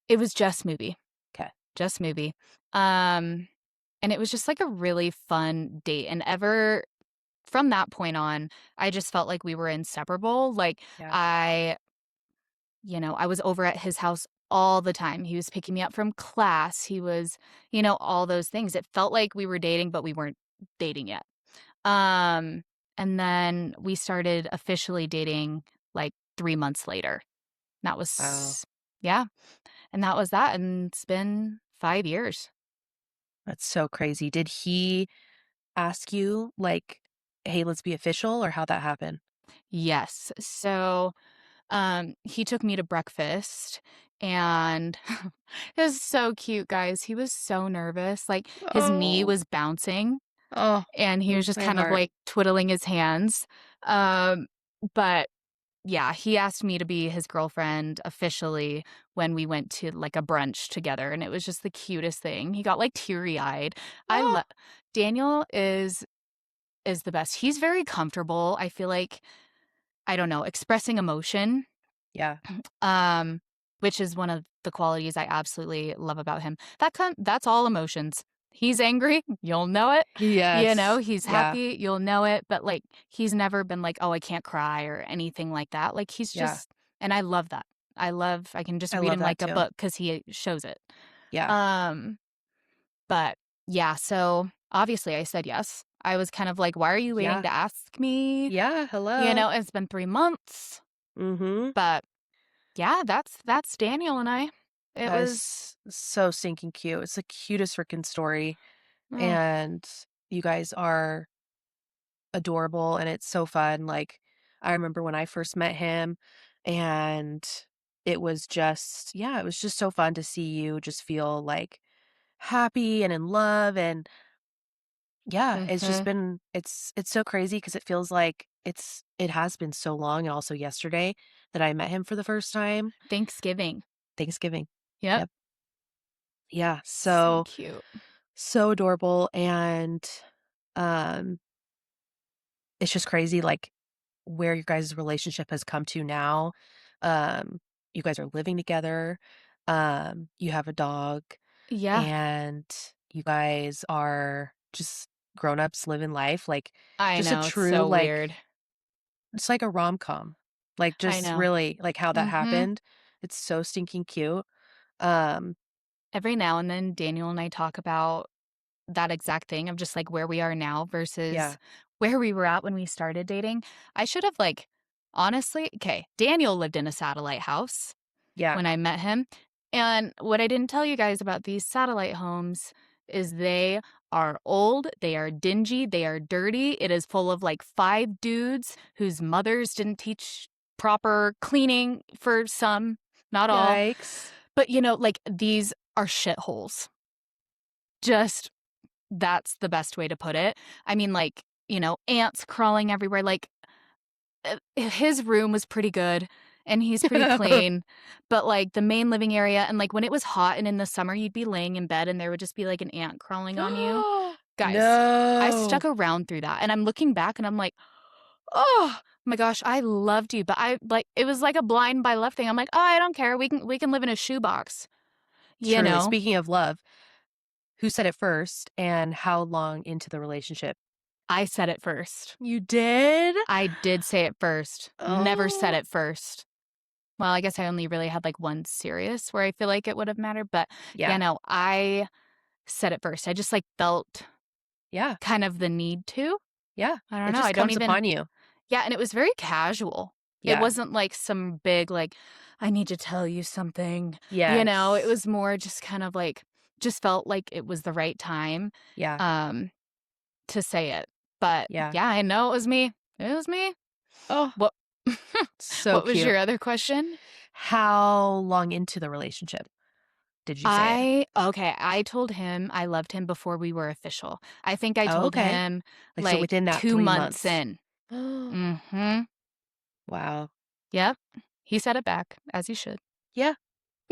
S3: it was just movie.
S1: 'Kay.
S3: Just movie. Um, and it was just, like, a really fun date, and ever from that point on, I just felt like we were inseparable. Like,
S1: Yeah.
S3: I was over at his house all the time. He was picking me up from class. He was, all those things. It felt like we were dating, but we weren't dating yet. Um, and then we started officially dating, like, 3 months later. That
S1: Wow.
S3: was yeah. And that was that, and it's been 5 years.
S1: That's so crazy. Did he ask you, like, "Hey, let's be official," or how'd that happen?
S3: Yes. So, he took me to breakfast, and it was so cute, guys. He was so nervous, like, his knee
S1: Oh,
S3: was bouncing,
S1: oh,
S3: and he was
S1: breaks
S3: just
S1: my
S3: kind of,
S1: heart.
S3: like, twiddling his hands. Um, but yeah, he asked me to be his girlfriend officially when we went to, like, a brunch together, and it was just the cutest thing. He got, like, teary-eyed. I
S1: Oh,
S3: love Daniel is the best. He's very comfortable, I feel like, I don't know, expressing emotion,
S1: yeah.
S3: um, which is one of the qualities I absolutely love about him. That's all emotions. He's angry, you'll know it.
S1: Yes.
S3: He's
S1: Yeah,
S3: happy, you'll know it, but, like, he's never been like, "Oh, I can't cry," or anything like that. Like, he's
S1: yeah.
S3: just and I love that. I can just
S1: I
S3: read
S1: love
S3: him
S1: that
S3: like a
S1: too.
S3: book because he shows it.
S1: Yeah.
S3: Um, but yeah, so obviously I said yes. I was kind of like, "Why are you waiting
S1: Yeah.
S3: to ask me?"
S1: Yeah, hello.
S3: It's been 3 months,
S1: Mhm.
S3: but yeah, that's Daniel and I. It
S1: That
S3: was
S1: is so stinking cute. It's the cutest freaking story,
S3: mm,
S1: and you guys are adorable, and it's so fun. Like, I remember when I first met him, and it was just yeah, it was just so fun to see you just feel, like, happy and in love, and yeah, it's just
S3: mhm.
S1: been it's so crazy because it feels like it has been so long, and also yesterday that I met him for the first time.
S3: Thanksgiving.
S1: Thanksgiving.
S3: Yep.
S1: Yep. Yeah,
S3: So
S1: so
S3: cute.
S1: so adorable, and, um, it's just crazy, like, where your guys' relationship has come to now. Um, you guys are living together, you have a dog,
S3: Yeah,
S1: and you guys are just grown-ups living life, like,
S3: I
S1: just a
S3: know, it's
S1: true,
S3: so
S1: like
S3: weird.
S1: it's like a rom-com. Like,
S3: I
S1: just
S3: know.
S1: really, like, how that
S3: Mhm.
S1: happened. It's so stinking cute. Um,
S3: Every now and then, Daniel and I talk about that exact thing of just, like, where we are now versus
S1: yeah,
S3: where we were at when we started dating. I should have, like honestly, okay, Daniel lived in a satellite house
S1: yeah,
S3: when I met him, and what I didn't tell you guys about these satellite homes is they are old, they are dingy, they are dirty. It is full of, like, 5 dudes whose mothers didn't teach proper cleaning for some, not all.
S1: yikes.
S3: But, like, these are shitholes. Just that's the best way to put it. I mean, like, ants crawling everywhere, like, his room was pretty good, and he's pretty clean, but, like, the main living area and, like, when it was hot and in the summer, you'd be laying in bed and there would just be, like, an ant crawling on you. Guys, I
S1: No.
S3: stuck around through that, and I'm looking back and I'm like, "Oh my gosh, I loved you," but it was like a blind by love thing. I'm like, "Oh, I don't care. We can live in a shoebox." You
S1: Truly,
S3: know?
S1: speaking of love, who said it first and how long into the relationship?
S3: I said it first.
S1: You did?
S3: I did say it first. Never said
S1: Oh.
S3: it first. Well, I guess I only really had, like, one serious where I feel like it would have mattered, but, yeah,
S1: Yeah,
S3: no, I said it first. I just, like, felt
S1: yeah,
S3: kind of the need to.
S1: yeah.
S3: I don't
S1: It
S3: know, I
S1: just
S3: don't
S1: comes
S3: even
S1: upon you.
S3: yeah, and it was very casual. It
S1: Yeah.
S3: wasn't like some big, like, "I need to tell you something," It
S1: Yes.
S3: was more just kind of, like just felt like it was the right time,
S1: Yeah,
S3: um, to say it. But,
S1: yeah.
S3: yeah, I know it was me. It was me.
S1: Oh,
S3: What
S1: so
S3: what was
S1: cute.
S3: your other question?
S1: How long into the relationship did you say it?
S3: I told him I loved him before we were official. I think I
S1: Oh,
S3: told
S1: okay.
S3: him,
S1: Like, so
S3: like,
S1: within that
S3: 2
S1: 3
S3: months
S1: months.
S3: in. Mhm.
S1: Wow.
S3: Yep. He said it back, as he should.
S1: Yeah,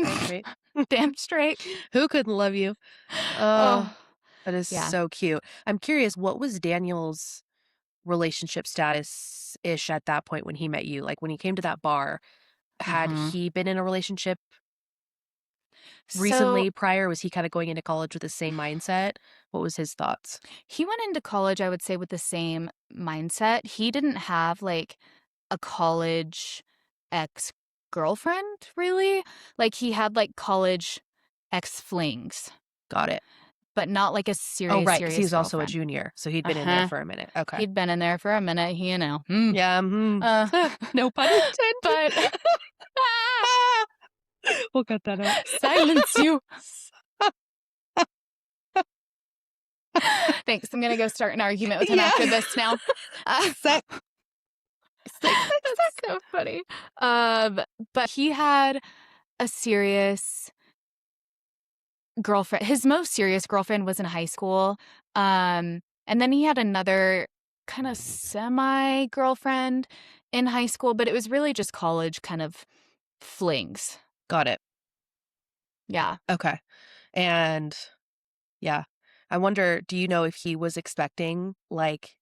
S1: damn straight.
S3: Damn straight.
S1: Who couldn't love you? Oh,
S3: Oh,
S1: that is
S3: yeah.
S1: so cute. I'm curious, what was Daniel's relationship status-ish at that point when he met you? Like, when he came to that bar, had
S3: Mhm.
S1: he been in a relationship
S3: So,
S1: recently prior? Was he kinda going into college with the same mindset? What was his thoughts?
S3: he went into college, I would say, with the same mindset. He didn't have, like, a college ex-girlfriend, really. Like, he had, like, college ex-flings,
S1: Got it.
S3: but not, like, a
S1: Oh,
S3: serious,
S1: right, because he
S3: serious
S1: was also a
S3: girlfriend.
S1: junior, so he'd been in there
S3: Uh-huh.
S1: for a minute. Okay.
S3: He'd been in there for a minute,
S1: Yeah,
S3: uh,
S1: no pun intended.
S3: but
S1: We'll cut that out.
S3: Silence you. Thanks. I'm gonna go start an argument with him
S1: Yeah.
S3: after this now.
S1: Sec. Sec, sec,
S3: That's
S1: sec.
S3: so funny. But he had a serious girlfriend. His most serious girlfriend was in high school. And then he had another kind of semi-girlfriend in high school, but it was really just college kind of flings.
S1: Got it.
S3: Yeah.
S1: Okay. And yeah, I wonder, do you know if he was expecting, like,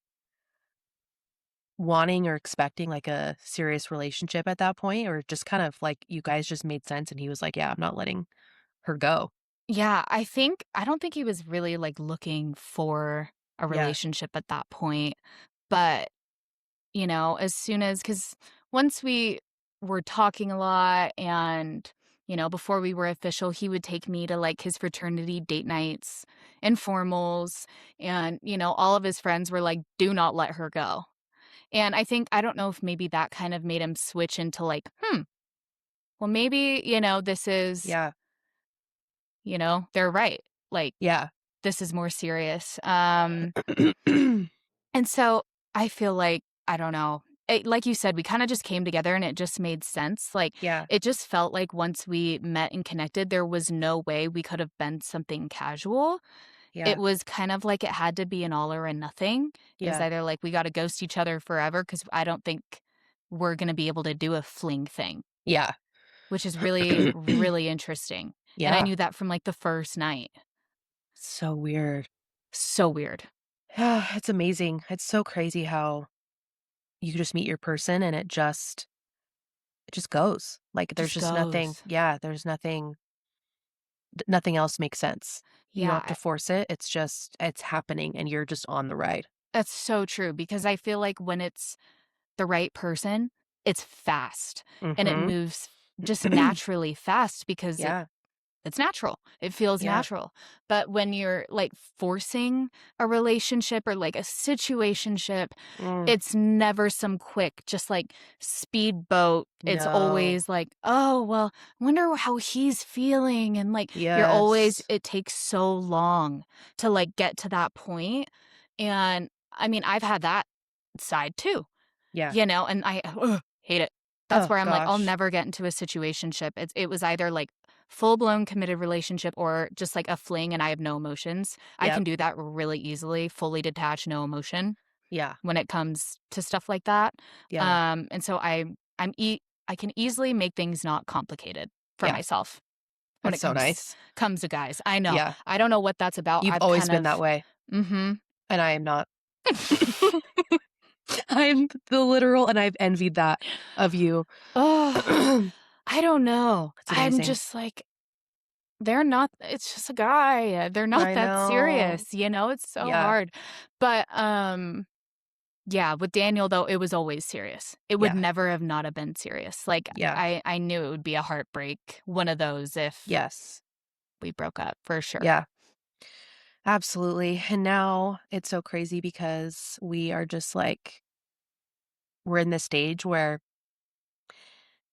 S1: wanting or expecting, like, a serious relationship at that point? Or just kind of, like, you guys just made sense and he was like, "Yeah, I'm not letting her go."
S3: Yeah, I don't think he was really, like, looking for a
S1: Yeah.
S3: relationship at that point, but, as soon as, because once we were talking a lot and, before we were official, he would take me to, like, his fraternity date nights, informals, and, all of his friends were like, "Do not let her go." And I don't know if maybe that kind of made him switch into, like, well, maybe, this is,
S1: Yeah.
S3: they're right. Like,
S1: Yeah.
S3: this is more serious. And so I feel like, I don't know, like you said, we kind of just came together and it just made sense. Like,
S1: Yeah.
S3: it just felt like once we met and connected, there was no way we could have been something casual. It
S1: Yeah.
S3: was kind of like it had to be an all or a nothing. It was
S1: Yeah.
S3: either like we got to ghost each other forever because I don't think we're going to be able to do a fling thing,
S1: Yeah.
S3: which is really, really interesting. And I
S1: Yeah.
S3: knew that from like the first night.
S1: So weird.
S3: So weird.
S1: Yeah, it's amazing. It's so crazy how you just meet your person and it just goes. Like, there's
S3: Just
S1: just nothing,
S3: goes.
S1: yeah, there's nothing else makes sense. You don't have to
S3: Yeah,
S1: force it. It's just it's happening and you're just on the ride.
S3: that's so true because I feel like when it's the right person, it's fast and it
S1: Mhm.
S3: moves just naturally fast because
S1: Yeah.
S3: it's natural. It feels
S1: Yeah.
S3: natural. But when you're like forcing a relationship or like a situationship,
S1: Mm.
S3: it's never some quick, just like speedboat. It's
S1: No.
S3: always like, oh, well, I wonder how he's feeling. And like,
S1: Yes.
S3: it takes so long to like get to that point. And I mean, I've had that side too,
S1: Yeah.
S3: and I hate it. That's
S1: Oh
S3: where I'm like, I'll
S1: gosh.
S3: never get into a situationship. It was either like full blown committed relationship or just like a fling and I have no emotions. I can
S1: Yep.
S3: do that really easily, fully detached, no emotion
S1: Yeah.
S3: when it comes to stuff like that.
S1: Yeah.
S3: And so I can easily make things not complicated for
S1: Yeah.
S3: myself when
S1: That's
S3: it
S1: so nice.
S3: comes to guys. I know.
S1: Yeah.
S3: I don't know what that's about.
S1: You've
S3: I've
S1: always
S3: kind
S1: been that
S3: of
S1: way,
S3: mhm.
S1: and I am not. I'm the literal and I've envied that of you.
S3: Oh,
S1: It's
S3: I don't know. I'm
S1: amazing.
S3: just like they're not it's just a guy. They're not
S1: I
S3: that
S1: know.
S3: serious, It's so
S1: Yeah.
S3: hard. But, yeah, with Daniel, though, it was always serious. It would
S1: Yeah.
S3: never have not have been serious. Like,
S1: Yeah.
S3: I knew it would be a heartbreak, one of those if
S1: Yes.
S3: we broke up, for sure.
S1: Yeah. Absolutely. And now it's so crazy because we are just like we're in this stage where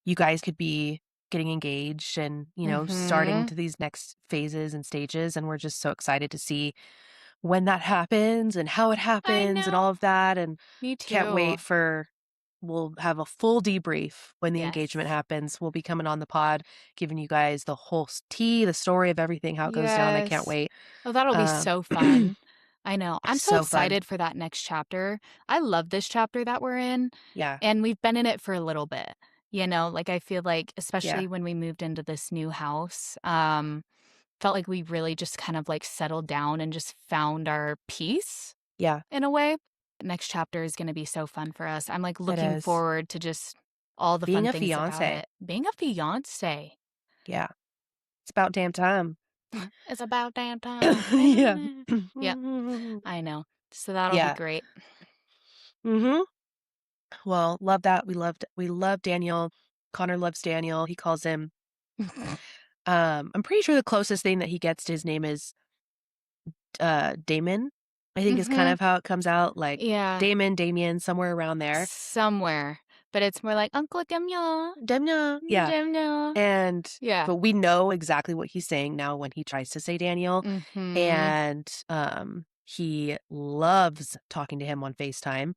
S1: you guys could be getting engaged and, starting
S3: Mhm.
S1: to these next phases and stages, and we're just so excited to see when that happens and how it
S3: I
S1: happens and all
S3: know.
S1: of that, and
S3: Me
S1: can't wait
S3: too.
S1: for we'll have a full debrief when the engagement
S3: Yes.
S1: happens. We'll be coming on the pod, giving you guys the whole tea, the story of everything, how it goes down. I can't
S3: Yes.
S1: wait.
S3: Oh, that'll be
S1: Um,
S3: so fun. I know. I'm so
S1: so fun.
S3: excited for that next chapter. I love this chapter that we're in,
S1: Yeah.
S3: and we've been in it for a little bit. Like I feel like
S1: Yeah.
S3: especially when we moved into this new house, felt like we really just kind of like settled down and just found our peace
S1: Yeah.
S3: in a way. Next chapter is going to be so fun for us. I'm like
S1: It
S3: looking
S1: is.
S3: forward to just all the
S1: Being
S3: fun
S1: a
S3: things about
S1: fiance.
S3: it. Being a fiance.
S1: Yeah. It's about damn time.
S3: It's about damn time.
S1: Yeah.
S3: Yep, I know. So that'll be
S1: Yeah.
S3: great.
S1: Mhm. Well, love that. We love Daniel. Connor loves Daniel. He calls him I'm pretty sure the closest thing that he gets to his name is Damon. I think is kind
S3: Mhm.
S1: of how it comes out, like
S3: Yeah.
S1: Damon, Damien, somewhere around there.
S3: Somewhere. But it's more like, Uncle Demya.
S1: Demna. Yeah.
S3: Demya.
S1: And
S3: Yeah.
S1: but we know exactly what he's saying now when he tries to say Daniel.
S3: Mhm.
S1: And he loves talking to him on FaceTime.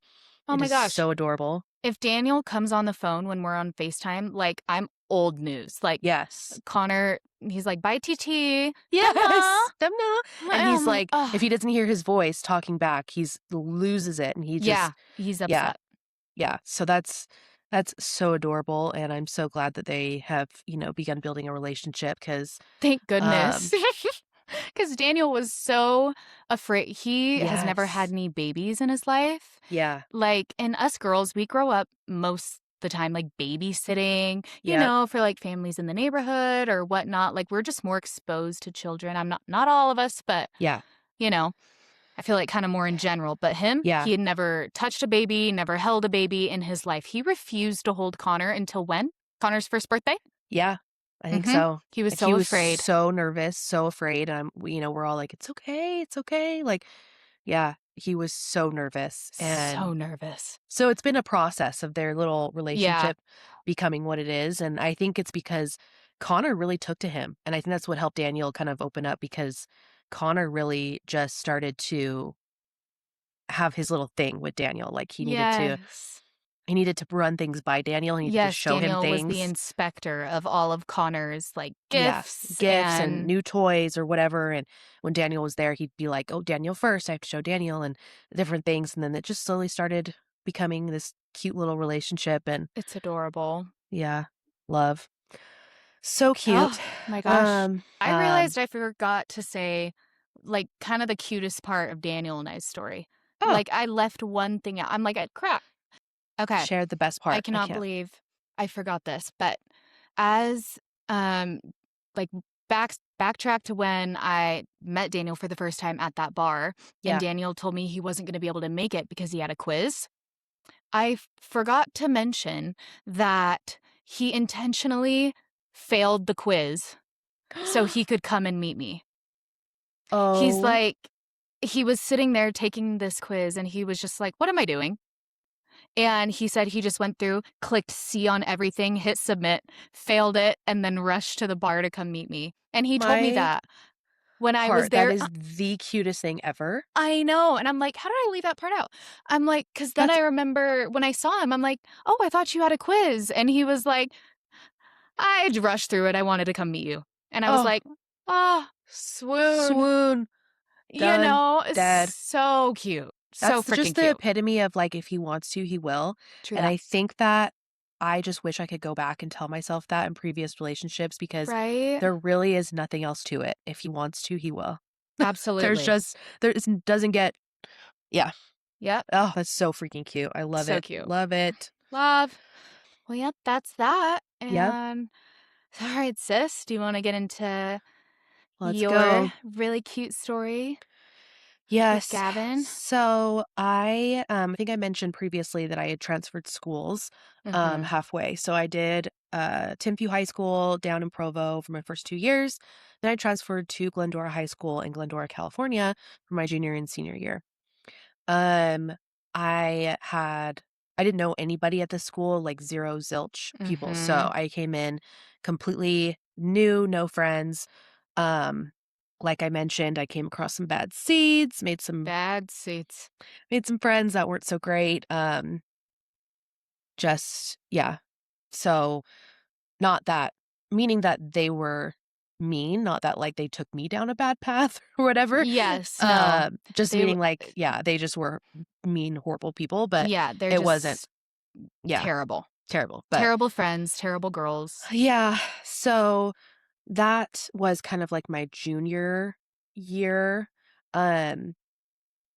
S3: Oh
S1: It
S3: my
S1: is
S3: gosh.
S1: so adorable.
S3: If Daniel comes on the phone when we're on FaceTime, like, I'm old news. Like,
S1: Yes.
S3: Connor, he's like, "Bye, TT. Demya."
S1: Yes. Demna. And he's
S3: I'm like,
S1: like, if
S3: "Ugh."
S1: he doesn't hear his voice talking back, he's loses it and he
S3: Yeah,
S1: just
S3: he's
S1: yeah.
S3: upset.
S1: Yeah. So that's so adorable and I'm so glad that they have, begun building a relationship cuz
S3: Thank
S1: um
S3: goodness. Because Daniel was so afraid. He has never had
S1: yes.
S3: any babies in his life.
S1: Yeah.
S3: Like, and us girls, we grow up most the time, like, babysitting,
S1: Yep.
S3: for, like, families in the neighborhood or whatnot. Like, we're just more exposed to children. I'm not all of us, but,
S1: Yeah.
S3: you know, I feel like kinda more in general. But him,
S1: Yeah.
S3: he had never touched a baby, never held a baby in his life. He refused to hold Connor until when? Connor's first birthday?
S1: Yeah. I think
S3: Mhm.
S1: so.
S3: He was
S1: And he
S3: so
S1: was
S3: afraid.
S1: so nervous, so afraid. And we're all like, it's okay. It's okay. Like, yeah, he was so nervous. And
S3: So nervous.
S1: so it's been a process of their little
S3: Yeah.
S1: relationship becoming what it is. And I think it's because Connor really took to him. And I think that's what helped Daniel kind of open up because Connor really just started to have his little thing with Daniel. Like
S3: Yes.
S1: he needed to run things by Daniel. He needed to
S3: Yes,
S1: show him
S3: Daniel was the
S1: things.
S3: inspector of all of Connor's, like,
S1: Yeah,
S3: gifts
S1: gifts and
S3: and
S1: new toys or whatever, and when Daniel was there, he'd be like, "Oh, Daniel first, I have to show Daniel," and different things, and then it just slowly started becoming this cute little relationship, and
S3: it's adorable.
S1: yeah, love. So cute.
S3: Oh my gosh.
S1: Um,
S3: I
S1: um
S3: realized I forgot to say, like, kind of the cutest part of Daniel and I's story.
S1: oh,
S3: Like, I left one thing out. I'm like, crap." Okay,
S1: shared the best
S3: I
S1: part. I
S3: cannot
S1: can't.
S3: believe I forgot this, but as, like, backtrack to when I met Daniel for the first time at that bar, and
S1: Yeah.
S3: Daniel told me he wasn't gonna be able to make it because he had a quiz. I forgot to mention that he intentionally failed the quiz so he could come and meet me. He's
S1: Oh
S3: like he was sitting there taking this quiz, and he was just like, "What am I doing?" And he said he just went through, clicked C on everything, hit submit, failed it, and then rushed to the bar to come meet me. And he told me
S1: my
S3: that when I was
S1: heart, that
S3: there.
S1: is the cutest thing ever.
S3: I know, and I'm like, "How did I leave that part out?" I'm like, because then
S1: That's
S3: I remember when I saw him, I'm like, "Oh, I thought you had a quiz." And he was like, "I rushed through it. I wanted to come meet you." And I was
S1: oh,
S3: like, "Ah, swoon."
S1: swoon,
S3: You
S1: done,
S3: know, it's
S1: dead.
S3: so cute. So
S1: That's
S3: freaking
S1: just the
S3: cute.
S1: epitome of, like, if he wants to, he will,
S3: True
S1: and
S3: that.
S1: I think that I just wish I could go back and tell myself that in previous relationships because
S3: Right?
S1: there really is nothing else to it. If he wants to, he will. There's
S3: Absolutely.
S1: just there is doesn't get yeah.
S3: Yep.
S1: Oh, that's so freaking cute. I love
S3: So
S1: it.
S3: cute.
S1: Love it.
S3: Love. Well, yep, that's that.
S1: Yep.
S3: And all right, sis, do you want to get into
S1: Let's
S3: your
S1: go.
S3: really cute story with
S1: Yes.
S3: Gavin?
S1: So I think I mentioned previously that I had transferred schools
S3: Mm-hmm.
S1: halfway. So I did Timpview High School down in Provo for my first 2 years. Then I transferred to Glendora High School in Glendora, California for my junior and senior year. Um I had I didn't know anybody at the school, like zero zilch people.
S3: Mm-hmm.
S1: So I came in completely new, no friends. Um like I mentioned, I came across some bad seeds,
S3: Bad seats.
S1: made some friends that weren't so great. Just yeah. So not that meaning that they were mean, not that like they took me down a bad path or whatever.
S3: Yes, no.
S1: Just
S3: They,
S1: meaning like, yeah, they just were mean, horrible people, but
S3: yeah, they're
S1: it wasn't,
S3: just
S1: yeah,
S3: terrible.
S1: terrible. But
S3: Terrible friends, terrible girls.
S1: yeah, so that was kind of like my junior year. Um,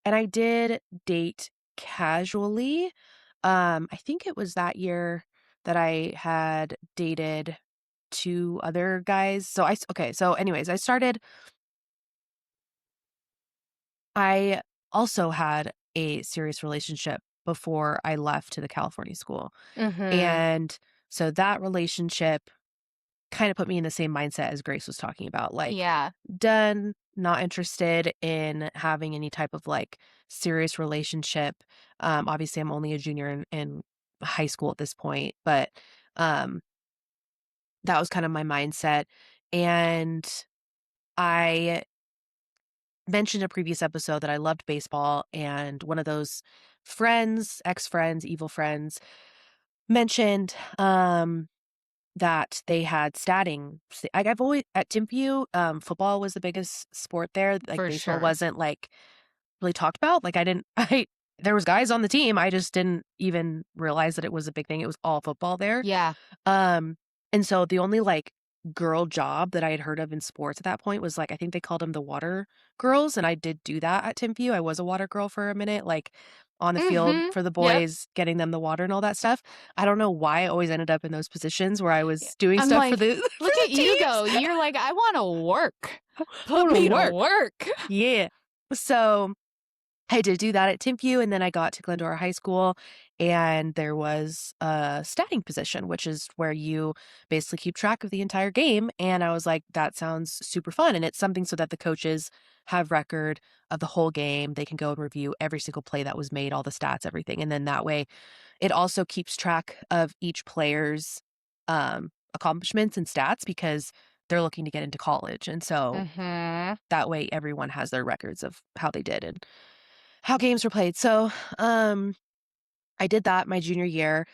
S1: and I did date casually. I think it was that year that I had dated two other guys. Okay, so anyways, I also had a serious relationship before I left to the California school.
S3: Mm-hmm.
S1: And so that relationship kind of put me in the same mindset as Grace was talking about, like
S3: Yeah.
S1: done, not interested in having any type of like serious relationship. Obviously I'm only a junior in high school at this point, but, um, that was kind of my mindset, and I mentioned in a previous episode that I loved baseball, and one of those friends, ex-friends, evil friends, mentioned, that they had statting. I've always at Timpview, football was the biggest sport there, like,
S3: For
S1: baseball
S3: sure.
S1: wasn't, like, really talked about, like, I didn't I there was guys on the team, I just didn't even realize that it was a big thing, it was all football there.
S3: Yeah.
S1: Um, and so the only, like, girl job that I had heard of in sports at that point was, like, I think they called them the water girls, and I did do that at Timpview. I was a water girl for a minute, like, on the field
S3: Mhm.
S1: for the
S3: Yep.
S1: boys, getting them the water and all that stuff. I don't know why I always ended up in those positions where I
S3: Yeah.
S1: was doing
S3: I'm
S1: stuff for
S3: like,
S1: the for
S3: "Look
S1: the
S3: at you go.
S1: teams.
S3: You're like, I wanna work.
S1: I
S3: Put
S1: wanna
S3: me to
S1: work.
S3: work."
S1: Yeah. So I did do that at Timpview, and then I got to Glendora High School, and there was a statting position, which is where you basically keep track of the entire game, and I was like, "That sounds super fun," and it's something so that the coaches have record of the whole game, they can go and review every single play that was made, all the stats, everything, and then that way, it also keeps track of each player's, accomplishments and stats because they're looking to get into college, and so
S3: Mhm.
S1: that way everyone has their records of how they did and how games were played. So, I did that my junior year.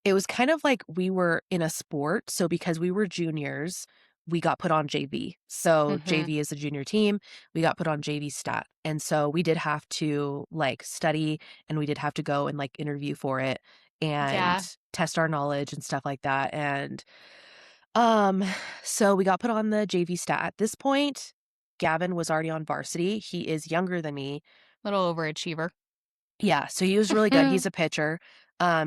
S1: It was kind of like we were in a sport. So because we were juniors, we got put on JV. So
S3: Mhm.
S1: JV is the junior team. We got put on JV stat. And so we did have to like study and we did have to go and like interview for it and
S3: Yeah.
S1: test our knowledge and stuff like that. And um so we got put on the JV stat. At this point, Gavin was already on varsity. He is younger than me.
S3: Little overachiever.
S1: Yeah, so he was really good. He's a pitcher.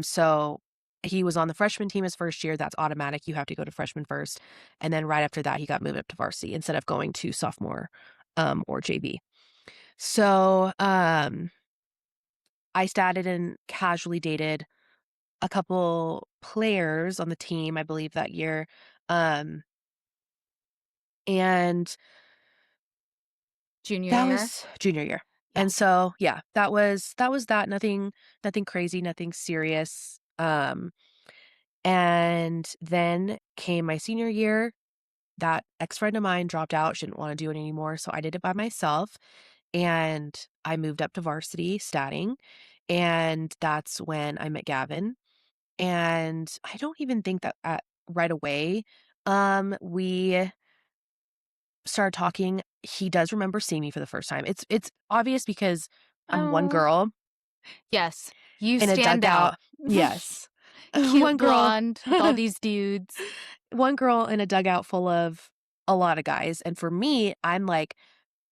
S1: So he was on the freshman team his first year. That's automatic. You have to go to freshman first. And then right after that, he got moved up to varsity instead of going to sophomore or JV. So I started and casually dated a couple players on the team, I believe, that year. Um, and
S3: Junior
S1: that
S3: year?
S1: was junior year.
S3: Yeah.
S1: And so, yeah, that was that. Nothing crazy, nothing serious. And then came my senior year. That ex-friend of mine dropped out. She didn't want to do it anymore. So I did it by myself. And I moved up to varsity statting. And that's when I met Gavin. And I don't even think that right away, we started talking. He does remember seeing me for the first time. It's obvious because I'm one
S3: Oh.
S1: girl
S3: Yes. You
S1: in a
S3: stand
S1: dugout.
S3: out.
S1: Yes.
S3: Cute
S1: One girl
S3: blonde with all these dudes.
S1: one girl in a dugout full of a lot of guys, and for me, I'm, like,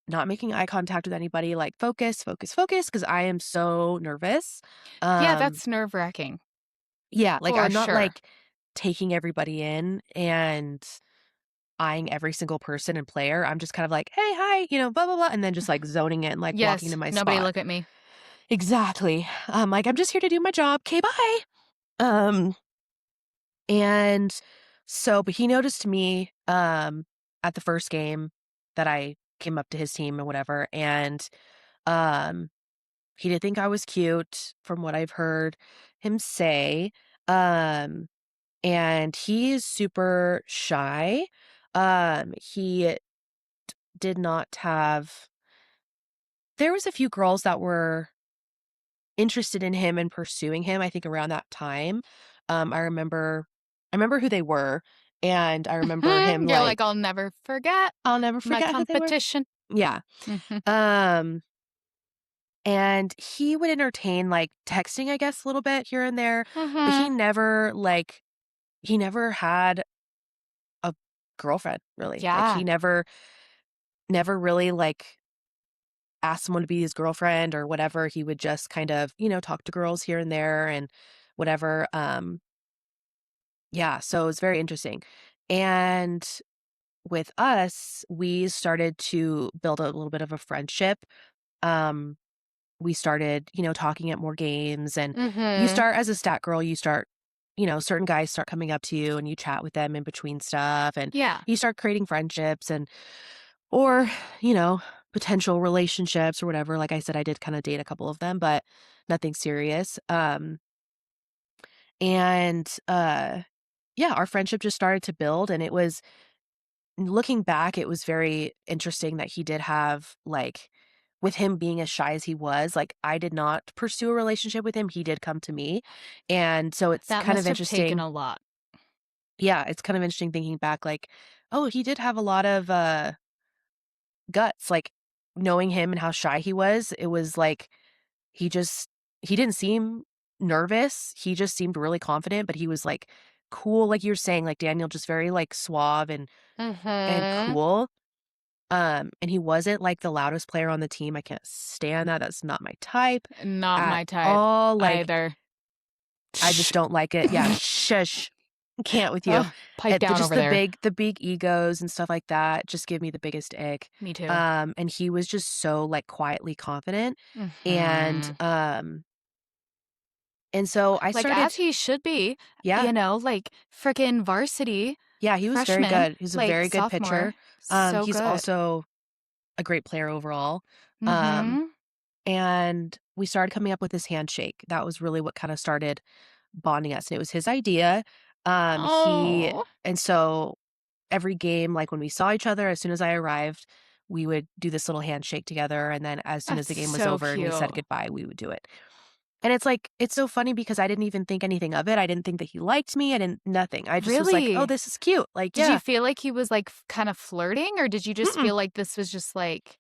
S1: not making eye contact with anybody, like, focus, focus, focus, because I am so nervous.
S3: Yeah,
S1: Um,
S3: that's nerve-wracking.
S1: yeah, like,
S3: For
S1: I'm not,
S3: sure.
S1: like, taking everybody in and eyeing every single person and player. I'm just kind of like, "Hey, hi," blah, blah, blah, and then just, like, zoning in, like, walking to
S3: Yes.
S1: my
S3: Nobody
S1: spot.
S3: look at me.
S1: Exactly. Like, "I'm just here to do my job. 'Kay, bye." Um And so but he noticed me, at the first game that I came up to his team or whatever, and, um, he did think I was cute from what I've heard him say, um, and he is super shy. He did not have there was a few girls that were interested in him and pursuing him, I think around that time. I remember who they were, and I remember him,
S3: You're like,
S1: like
S3: "I'll never forget
S1: I'll never
S3: my
S1: forget who they were.
S3: competition."
S1: Yeah.
S3: Mhm.
S1: Um, and he would entertain, like, texting, I guess, a little bit here and there, but
S3: Mhm.
S1: he never had a girlfriend, really. Like,
S3: Yeah.
S1: he never really, like, asked someone to be his girlfriend or whatever. He would just kind of, talk to girls here and there and whatever. Yeah, so it was very interesting. And with us, we started to build a little bit of a friendship. Um, we started, talking at more games, and you
S3: Mhm.
S1: start as a stat girl, you start, certain guys start coming up to you and you chat with them in between stuff, and
S3: Yeah.
S1: you start creating friendships or, you know, potential relationships or whatever. Like I said, I did kind of date a couple of them, but nothing serious. And, yeah, our friendship just started to build, and it was looking back, it was very interesting that he did have, like with him being as shy as he was, like, I did not pursue a relationship with him, he did come to me, and so it's
S3: That
S1: kind of
S3: must have taken
S1: interesting.
S3: a lot.
S1: Yeah, it's kind of interesting thinking back, like, oh, he did have a lot of, guts, like, knowing him and how shy he was, it was like, he just he didn't seem nervous, he just seemed really confident, but he was, like, cool, like you're saying, like Daniel, just very, like, suave and
S3: Mhm.
S1: cool. And he wasn't, like, the loudest player on the team, I can't stand that, that's not my type
S3: Not
S1: at
S3: my type
S1: all, like,
S3: either.
S1: I just
S3: Shh.
S1: don't like it. Yeah, shush. Can't with you.
S3: Ugh, pipe down
S1: Just
S3: over there.
S1: the big egos and stuff like that just give me the biggest ick.
S3: Me too.
S1: And he was just so, like, quietly confident, and,
S3: Mhm.
S1: so I
S3: Like,
S1: started.
S3: as he should be,
S1: Yeah.
S3: like, frickin' varsity
S1: Yeah, he was very
S3: freshman,
S1: good. He's a
S3: like,
S1: very good
S3: sophomore.
S1: pitcher.
S3: So
S1: He's
S3: good.
S1: also a great player overall. Um
S3: Mhm.
S1: And we started coming up with this handshake. That was really what kinda started bonding us, and it was his idea. He
S3: Oh,
S1: and so every game, like, when we saw each other, as soon as I arrived, we would do this little handshake together, and then as soon as
S3: that's
S1: the game was
S3: so
S1: over and we said
S3: cute.
S1: goodbye, we would do it. And it's like it's so funny because I didn't even think anything of it. I didn't think that he liked me. I didn't nothing. I just was like, "Oh,
S3: Really?
S1: this is cute." Like,
S3: Did you
S1: yeah.
S3: feel like he was, like, kinda flirting, or did you just
S1: Mm-mm.
S3: feel like this was just, like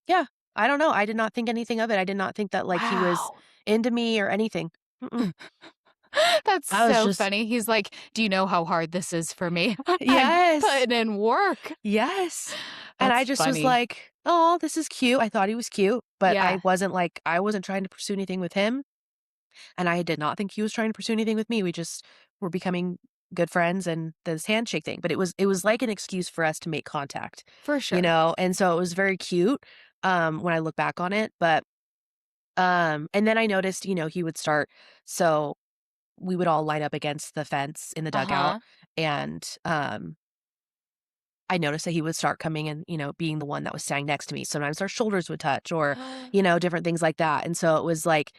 S1: Yeah. I don't know. I did not think anything of it. I did not think that, like, he was
S3: wow.
S1: into me or anything. Mm-mm.
S3: That's
S1: I was
S3: so
S1: just
S3: funny. He's like, "Do you know how hard this is for me? I'm
S1: yes.
S3: putting in work."
S1: Yes. And I
S3: That's
S1: just was
S3: funny.
S1: like, "Oh, this is cute." I thought he was cute, but
S3: Yeah,
S1: I wasn't trying to pursue anything with him, and I did not think he was trying to pursue anything with me. We just were becoming good friends and this handshake thing, but it was like an excuse for us to make contact,
S3: for
S1: you
S3: sure.
S1: know? And so it was very cute, when I look back on it, but, and then I noticed, he would start so we would all line up against the fence in the dugout,
S3: Uh-huh.
S1: and, I noticed that he would start coming and, being the one that was standing next to me. Sometimes our shoulders would touch or,
S3: Oh
S1: different things like that. And so it was like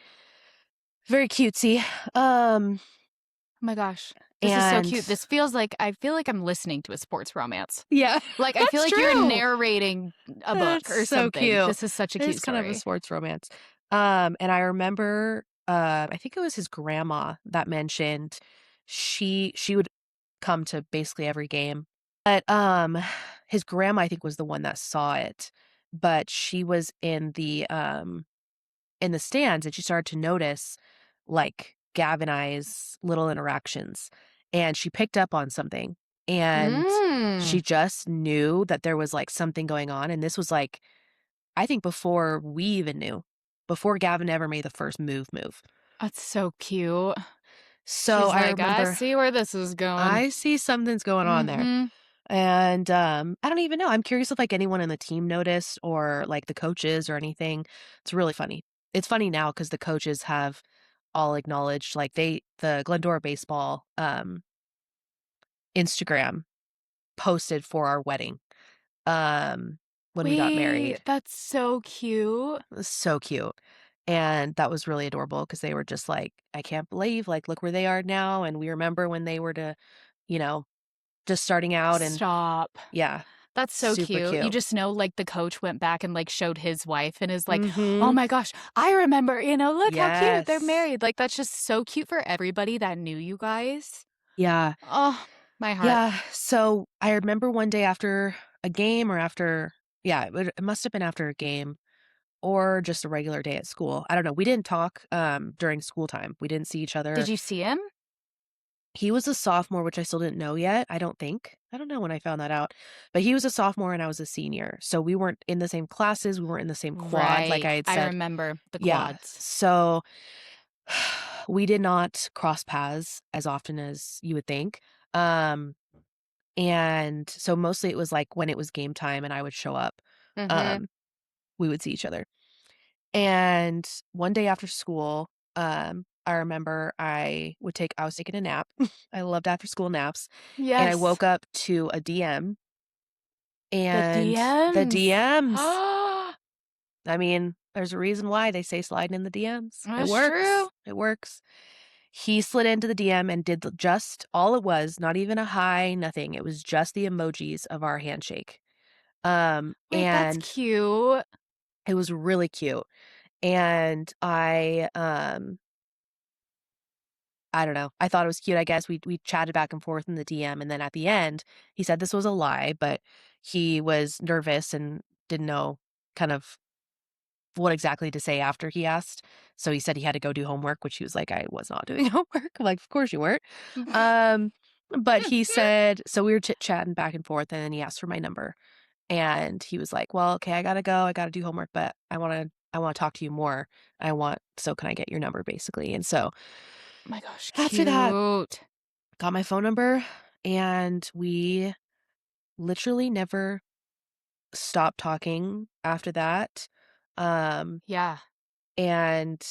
S1: very cutesy. Um,
S3: my gosh. This is so
S1: and
S3: cute. This feels like I feel like I'm listening to a sports romance.
S1: yeah,
S3: Like, I feel
S1: that's
S3: like you're
S1: true.
S3: narrating a book
S1: That's
S3: or
S1: so
S3: something.
S1: cute.
S3: This is such a
S1: It is
S3: cute
S1: kind of a
S3: story.
S1: sports romance. And I remember, I think it was his grandma that mentioned she would come to basically every game. But, his grandma, I think, was the one that saw it, but she was in the stands, and she started to notice, like, Gav and I's little interactions, and she picked up on something, and she
S3: Mm.
S1: just knew that there was, like, something going on, and this was, like, I think before we even knew, before Gavin ever made the first move.
S3: That's so cute.
S1: So,
S3: She's
S1: I
S3: like, "I
S1: remember,
S3: see where this is going."
S1: I see something's going on there.
S3: Mhm.
S1: And, I don't even know. I'm curious if, like, anyone in the team noticed or, like, the coaches or anything. It's really funny. It's funny now because the coaches have all acknowledged, like, the Glendora baseball, Instagram posted for our wedding, when we got
S3: Wait,
S1: married.
S3: that's so cute.
S1: It was so cute. And that was really adorable because they were just like, "I can't believe, like, look where they are now, and we remember when they were you know, just starting out," and
S3: Stop.
S1: yeah,
S3: That's so
S1: super
S3: cute. You
S1: cute.
S3: just know, like, the coach went back and, like, showed his wife and is like, "Oh
S1: Mhm.
S3: my gosh, I remember, look how cute, they're
S1: Yes.
S3: married." Like, that's just so cute for everybody that knew you guys.
S1: Yeah.
S3: Oh, my heart.
S1: Yeah. So I remember one day after a game or after, yeah, it must have been after a game or just a regular day at school. I don't know. We didn't talk during school time. We didn't see each
S3: Did
S1: other.
S3: you see him?
S1: He was a sophomore, which I still didn't know yet. I don't think. I don't know when I found that out. But he was a sophomore and I was a senior. So we weren't in the same classes. We weren't in the same quad, like
S3: Right.
S1: I had
S3: I
S1: said.
S3: remember the
S1: Yeah.
S3: quads.
S1: So we did not cross paths as often as you would think. Um, And so mostly it was like when it was game time and I would show up,
S3: Mhm.
S1: um, we would see each other. And one day after school, I remember I was taking a nap. I loved after school naps. And I
S3: Yes.
S1: woke up to a DM
S3: The
S1: and the
S3: DMs.
S1: DMs. I mean, there's a reason why they say sliding in the DMs. It
S3: That's true.
S1: works. It works. He slid into the DM and did just all it was, not even a hi, nothing. It was just the emojis of our handshake.
S3: Wait, that's
S1: And
S3: cute.
S1: it was really cute. And I don't know. I thought it was cute, I guess. We chatted back and forth in the DM, and then at the end, he said this was a lie, but he was nervous and didn't know kind of what exactly to say after he asked. So he said he had to go do homework, which he was like, "I was not doing homework." I'm like, "Of course you weren't." Um, but he said so we were chit-chatting back and forth, and then he asked for my number, and he was like, "Well, okay, I gotta go. I gotta do homework, but I wanna talk to you more. So can I get your number, basically?" And so
S3: My gosh,
S1: after that,
S3: cute.
S1: got my phone number, and we literally never stopped talking after that. Um,
S3: Yeah.
S1: and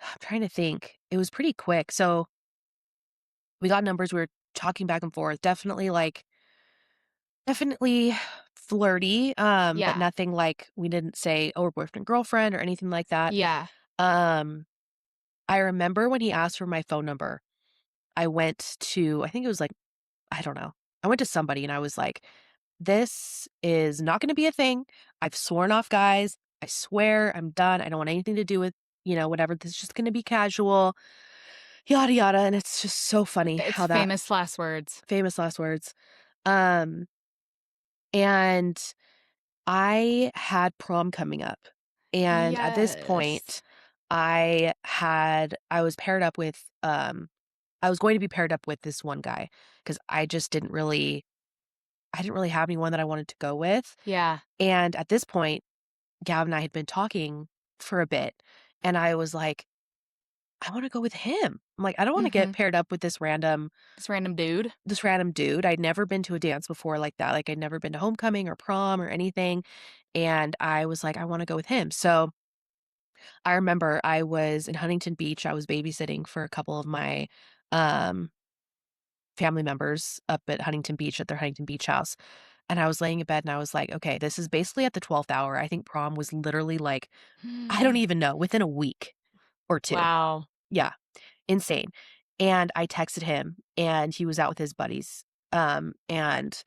S1: I'm trying to think. It was pretty quick. So we got numbers. We were talking back and forth. Definitely flirty. But
S3: Yeah.
S1: nothing like we didn't say, oh, we're boyfriend, girlfriend or anything like that.
S3: Yeah.
S1: Um, I remember when he asked for my phone number, I went to, I think it was like, I don't know. I went to somebody and I was like, this is not going to be a thing. I've sworn off guys. I swear I'm done. I don't want anything to do with, whatever. This is just going to be casual, yada, yada. And it's just so funny
S3: It's
S1: how that
S3: famous last words.
S1: famous last words. Um, and I had prom coming up. And at this
S3: Yes.
S1: point, I was paired up with, I was going to be paired up with this one guy because I didn't really have anyone that I wanted to go with.
S3: Yeah.
S1: And at this point, Gab and I had been talking for a bit, and I was like, "I wanna go with him." I'm like, "I don't wanna get
S3: Mhm.
S1: paired up with
S3: This random dude.
S1: this random dude." I'd never been to a dance before like that, like, I'd never been to homecoming or prom or anything, and I was like, "I wanna go with him." So, I remember I was in Huntington Beach, I was babysitting for a couple of my, um, family members up at Huntington Beach at their Huntington Beach house, and I was laying in bed and I was like, "Okay, this is basically at the 12th hour." I think prom was literally like I don't even know, within a week or 2.
S3: Wow.
S1: Yeah, insane. And I texted him, and he was out with his buddies, and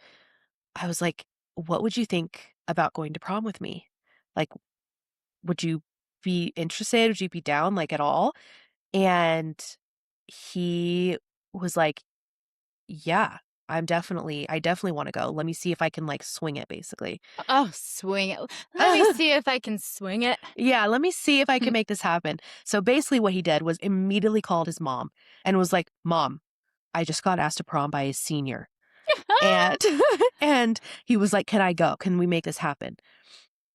S1: I was like, "What would you think about going to prom with me? Like, would you be interested? Would you be down, like, at all?" And he was like, "Yeah, I definitely wanna go. Let me see if I can, like, swing it," basically.
S3: Oh, swing it. Let me see if I can swing it.
S1: Yeah, let me see if I can make this happen. So basically what he did was immediately called his mom and was like, "Mom, I just got asked to prom by a senior." And and he was like, "Can I go? Can we make this happen?"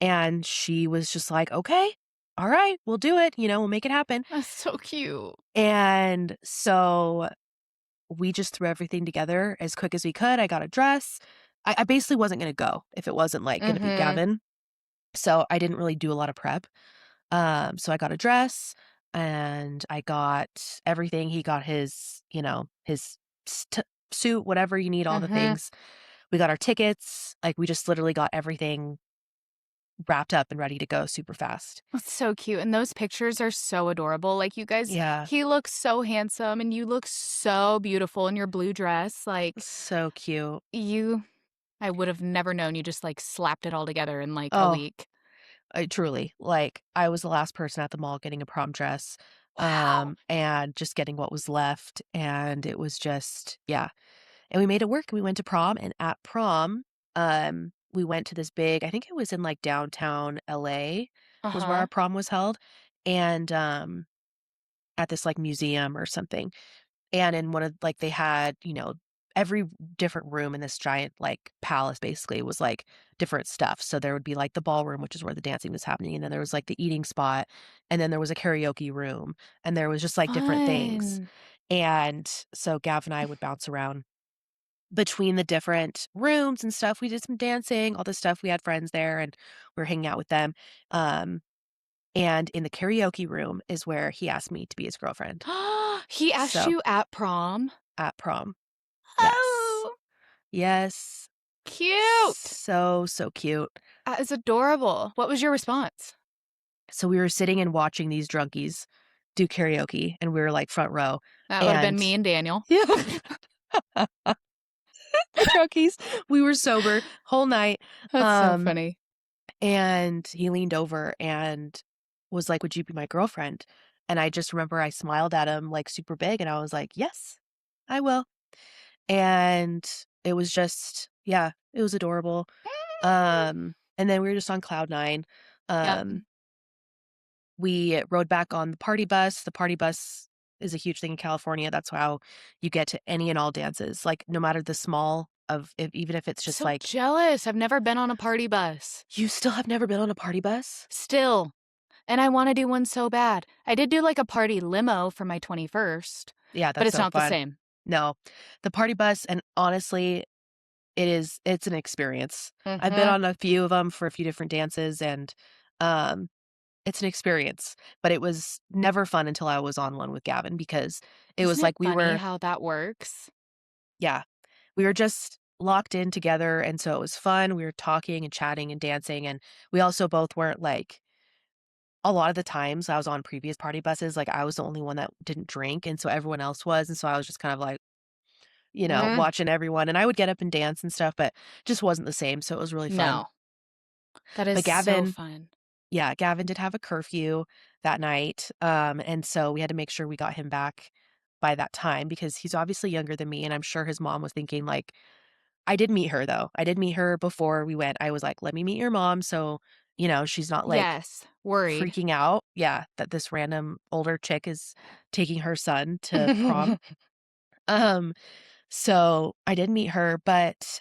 S1: And she was just like, "Okay. All right, we'll do it, we'll make it happen."
S3: That's so cute.
S1: And so we just threw everything together as quick as we could. I got a dress. I basically wasn't gonna go if it wasn't like gonna be
S3: Mhm.
S1: Gavin. So I didn't really do a lot of prep. So I got a dress and I got everything. He got his suit, whatever you need, all the
S3: Mhm.
S1: things. We got our tickets. Like we just literally got everything wrapped up and ready to go super fast.
S3: That's so cute, and those pictures are so adorable, like, you guys
S1: Yeah.
S3: he looks so handsome, and you look so beautiful in your blue dress, like,
S1: So cute.
S3: you I would have never known you just, like, slapped it all together in, like, a
S1: Oh,
S3: week.
S1: I truly like I was the last person at the mall getting a prom dress,
S3: Wow.
S1: and just getting what was left. And it was just, yeah. And we made it work. We went to prom, and at prom, we went to this big I think it was in, like, downtown LA was where our
S3: Uh-huh.
S1: prom was held, and, at this, like, museum or something, and in one of like, they had, every different room in this giant, like, palace basically was, like, different stuff. So there would be, like, the ballroom, which is where the dancing was happening, and then there was, like, the eating spot, and then there was a karaoke room, and there was just, like, different things.
S3: Fun.
S1: And so Gav and I would bounce around between the different rooms and stuff. We did some dancing, all this stuff. We had friends there and we were hanging out with them. Um, and in the karaoke room is where he asked me to be his girlfriend.
S3: He asked
S1: So
S3: you at prom?
S1: at prom. Yes.
S3: Oh,
S1: Yes.
S3: cute.
S1: So, so cute.
S3: That is adorable. What was your response?
S1: So we were sitting and watching these drunkies do karaoke, and we were, like, front row,
S3: That would have been
S1: and
S3: me and Daniel.
S1: yeah, karaoke's we were sober whole night,
S3: That's so
S1: um,
S3: funny.
S1: and he leaned over and was like, "Would you be my girlfriend?" And I just remember I smiled at him, like, super big, and I was like, "Yes, I will." And it was just yeah, it was adorable. And then we were just on cloud 9.
S3: Yep.
S1: Um, we rode back on the party bus. The party bus is a huge thing in California. That's how you get to any and all dances, like, no matter the small of if even if it's just,
S3: So
S1: like
S3: jealous. I've never been on a party bus.
S1: you still have never been on a party bus?
S3: Still. And I wanna do one so bad. I did do, like, a party limo for my 21st,
S1: Yeah,
S3: but
S1: that's
S3: it's
S1: so
S3: not the
S1: fun.
S3: same.
S1: No. The party bus and honestly, it's an experience. I've been
S3: Mhm.
S1: on a few of them for a few different dances, and, um, it's an experience, but it was never fun until I was on one with Gavin because it
S3: Isn't
S1: was
S3: it
S1: like we
S3: funny
S1: were
S3: how that works?
S1: yeah, we were just locked in together, and so it was fun. We were talking and chatting and dancing, and we also both weren't, like a lot of the times I was on previous party buses, like, I was the only one that didn't drink, and so everyone else was, and so I was just kind of like,
S3: Mm.
S1: watching everyone, and I would get up and dance and stuff, but just wasn't the same, so it was really fun.
S3: No. That is
S1: But
S3: so
S1: Gavin
S3: fun.
S1: yeah, Gavin did have a curfew that night, and so we had to make sure we got him back by that time because he's obviously younger than me, and I'm sure his mom was thinking, like I did meet her, though. I did meet her before we went. I was like, "Let me meet your mom," so, she's not, like,
S3: Yes. Worried.
S1: freaking out yeah, that this random older chick is taking her son to prom. Um, so I did meet her, but,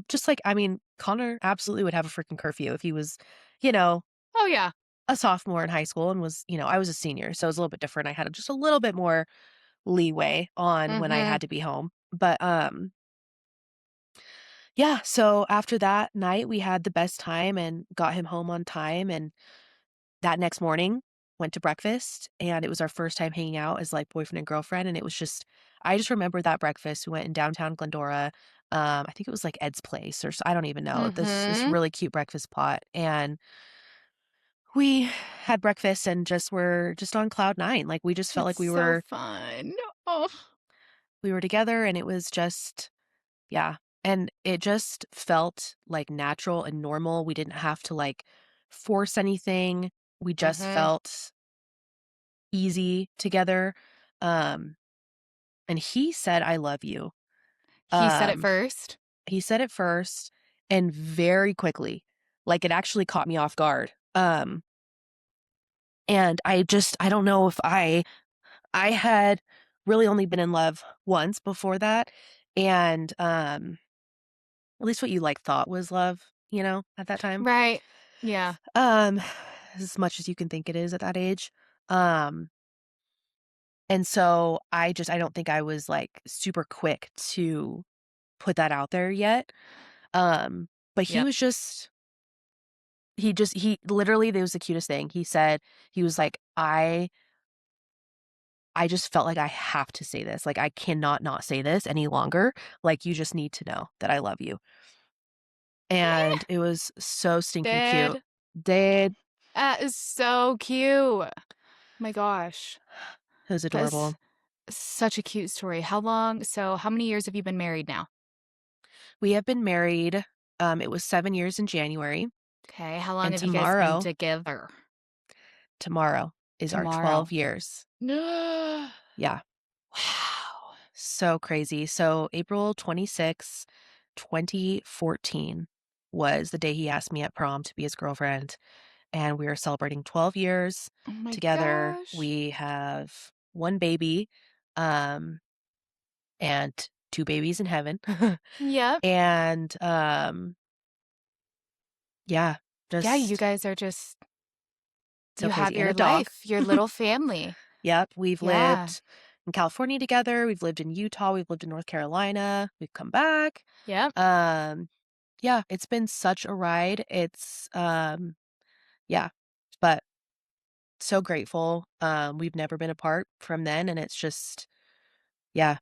S1: just like I mean, Connor absolutely would have a freaking curfew if he was, you know,
S3: Oh, yeah.
S1: a sophomore in high school and was I was a senior, so it was a little bit different. I had just a little bit more leeway on when I
S3: Mhm.
S1: had to be home. But, yeah, so after that night, we had the best time and got him home on time, and that next morning, went to breakfast, and it was our first time hanging out as, like, boyfriend and girlfriend, and it was just I just remember that breakfast. We went in downtown Glendora, I think it was, like, Ed's Place or I don't even know, this
S3: Mhm.
S1: really cute breakfast spot, and we had breakfast and just were just on cloud 9, like, we just felt
S3: It's
S1: like we
S3: so
S1: were
S3: fun. Oh.
S1: we were together, and it was just yeah, and it just felt, like, natural and normal. We didn't have to, like, force anything. We just
S3: Mhm.
S1: felt easy together, um, and he said, "I love you."
S3: He said it
S1: Um,
S3: first.
S1: he said it first and very quickly, like, it actually caught me off guard, and I don't know if I had really only been in love once before that, and, at least what you, like, thought was love, at that time.
S3: Right. Yeah.
S1: Um, as much as you can think it is at that age. Um, and so I don't think I was, like, super quick to put that out there yet. But
S3: Yep.
S1: he literally, that was the cutest thing. He said, he was like, I just felt like I have to say this. Like, I cannot not say this any longer. Like, you just need to know that I love you. And it was so stinking cute.
S3: Did.
S1: Did.
S3: That is so cute. My gosh.
S1: It was
S3: That's
S1: adorable.
S3: such a cute story. How many years have you been married now?
S1: We have been married, it was 7 years in January,
S3: Okay. How long
S1: and
S3: have you guys been
S1: tomorrow
S3: together?
S1: tomorrow is our
S3: Tomorrow.
S1: 12 years.
S3: Wow.
S1: Yeah, so crazy. So April 26, 2014 was the day he asked me at prom to be his girlfriend, and we are celebrating 12 years
S3: Oh my
S1: together.
S3: gosh.
S1: We have 1 baby, um, and 2 babies in heaven.
S3: Yep.
S1: And, yeah,
S3: Yeah, you
S1: just
S3: guys are just
S1: so
S3: you have
S1: crazy, and
S3: your
S1: a dog.
S3: life, your little family.
S1: Yep, we've
S3: Yeah.
S1: lived in California together, we've lived in Utah, we've lived in North Carolina, we've come back.
S3: Yep.
S1: Um, yeah, it's been such a ride. Yeah, but so grateful. We've never been apart from then, and it's just yeah,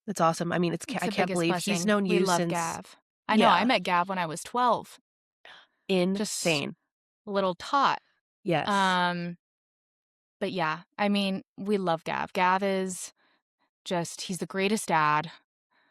S1: it's awesome. I mean,
S3: It's
S1: I
S3: the
S1: can't
S3: biggest
S1: believe he's
S3: blessing.
S1: known
S3: We
S1: you
S3: love
S1: since
S3: Gav. I know, I
S1: yeah,
S3: met Gav when I was 12. Just
S1: insane.
S3: a little tot.
S1: Yes.
S3: Um, But yeah, I mean, we love Gav. Gav is just he's the greatest dad,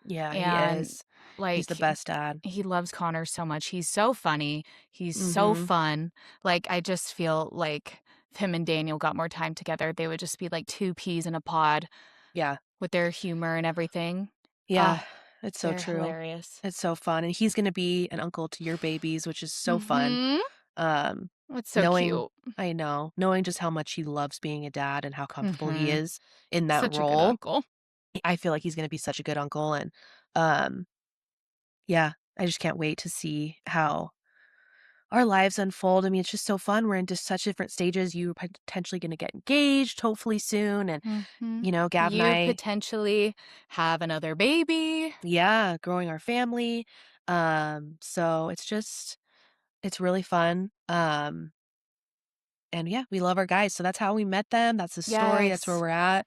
S1: Yeah, he
S3: and,
S1: is. He's the
S3: like,
S1: best dad.
S3: he loves Connor so much. He's so funny. He's so
S1: Mhm.
S3: fun. Like, I just feel like if him and Daniel got more time together, they would just be like 2 peas in a pod
S1: Yeah.
S3: with their humor and everything.
S1: Yeah,
S3: Ah,
S1: it's so
S3: they're
S1: true.
S3: hilarious.
S1: It's so fun, and he's gonna be an uncle to your babies, which is so fun.
S3: Mhm.
S1: Um,
S3: It's so
S1: knowing
S3: cute.
S1: I know, knowing just how much he loves being a dad and how comfortable he
S3: Mhm.
S1: is in that
S3: Such a good
S1: role,
S3: uncle.
S1: I feel like he's gonna be such a good uncle, and, um, yeah, I just can't wait to see how our lives unfold. I mean, it's just so fun. We're in just such different stages. You're potentially gonna get engaged, hopefully soon, and,
S3: Mhm.
S1: Gab and
S3: You
S1: I,
S3: potentially have another baby.
S1: yeah, growing our family. So it's really fun. And yeah, we love our guys. So that's how we met them. That's the story. That's where
S3: Yes.
S1: we're at.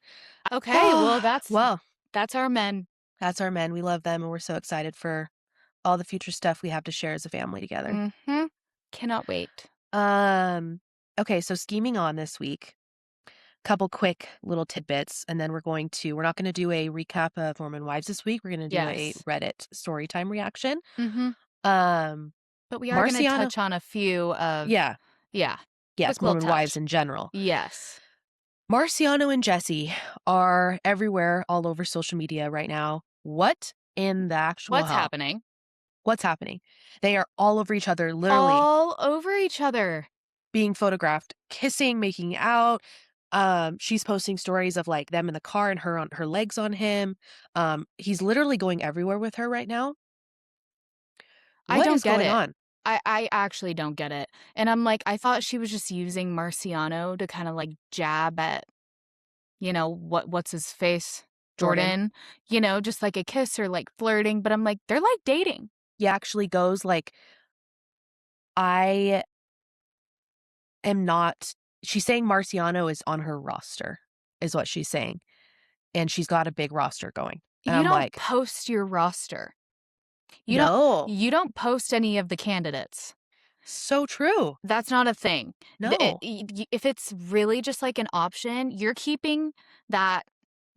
S3: Okay,
S1: Oh,
S3: well,
S1: well,
S3: that's our men.
S1: that's our men. We love them and we're so excited for all the future stuff we have to share as a family together.
S3: Mhm. Cannot wait.
S1: Um, okay, so scheming on this week. Couple quick little tidbits, and then we're not gonna do a recap of Mormon Wives this week. We're gonna do a
S3: Yes.
S1: Reddit story time reaction.
S3: Mhm.
S1: Um,
S3: But we are gonna
S1: Marciano,
S3: touch on a few of
S1: yeah,
S3: yeah,
S1: yes,
S3: quick little
S1: Mormon Wives
S3: touch.
S1: in general.
S3: Yes.
S1: Marciano and Jesse are everywhere, all over social media right now. What in the actual
S3: What's
S1: hell?
S3: happening?
S1: What's happening? They are all over each other, literally
S3: All over each other.
S1: being photographed, kissing, making out. She's posting stories of like them in the car and her on her legs on him. He's literally going everywhere with her right now.
S3: I
S1: What
S3: don't
S1: is
S3: get
S1: going
S3: it.
S1: on?
S3: I actually don't get it. And I'm like, I thought she was just using Marciano to kinda, like, jab at, what's his face?
S1: Jordan.
S3: Jordan, just like a kiss or, like, flirting, but I'm like, they're, like, dating.
S1: He actually goes like, I am not she's saying Marciano is on her roster, is what she's saying. And she's got a big roster going. And
S3: You
S1: I'm
S3: don't
S1: like,
S3: post your roster. You don't
S1: no.
S3: you don't post any of the candidates.
S1: So true.
S3: That's not a thing.
S1: No.
S3: If it's really just like an option, you're keeping that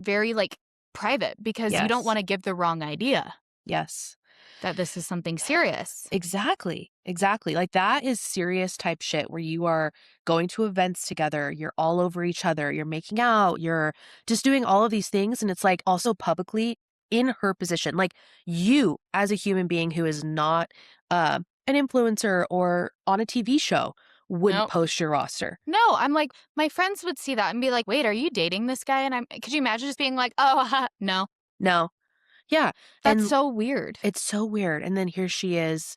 S3: very like private because you don't
S1: Yes.
S3: want to give the wrong idea
S1: Yes.
S3: that this is something serious.
S1: Exactly. Exactly. Like that is serious type shit where you are going to events together, you're all over each other, you're making out, you're just doing all of these things. And it's like also publicly in her position. Like you, as a human being who is not an influencer or on a TV show, wouldn't
S3: No,
S1: post your roster.
S3: no. I'm like, my friends would see that and be like, "Wait, are you dating this guy?" And could you imagine just being like, "Oh, no."
S1: No. Yeah.
S3: That's
S1: And
S3: so weird.
S1: it's so weird. And then here she is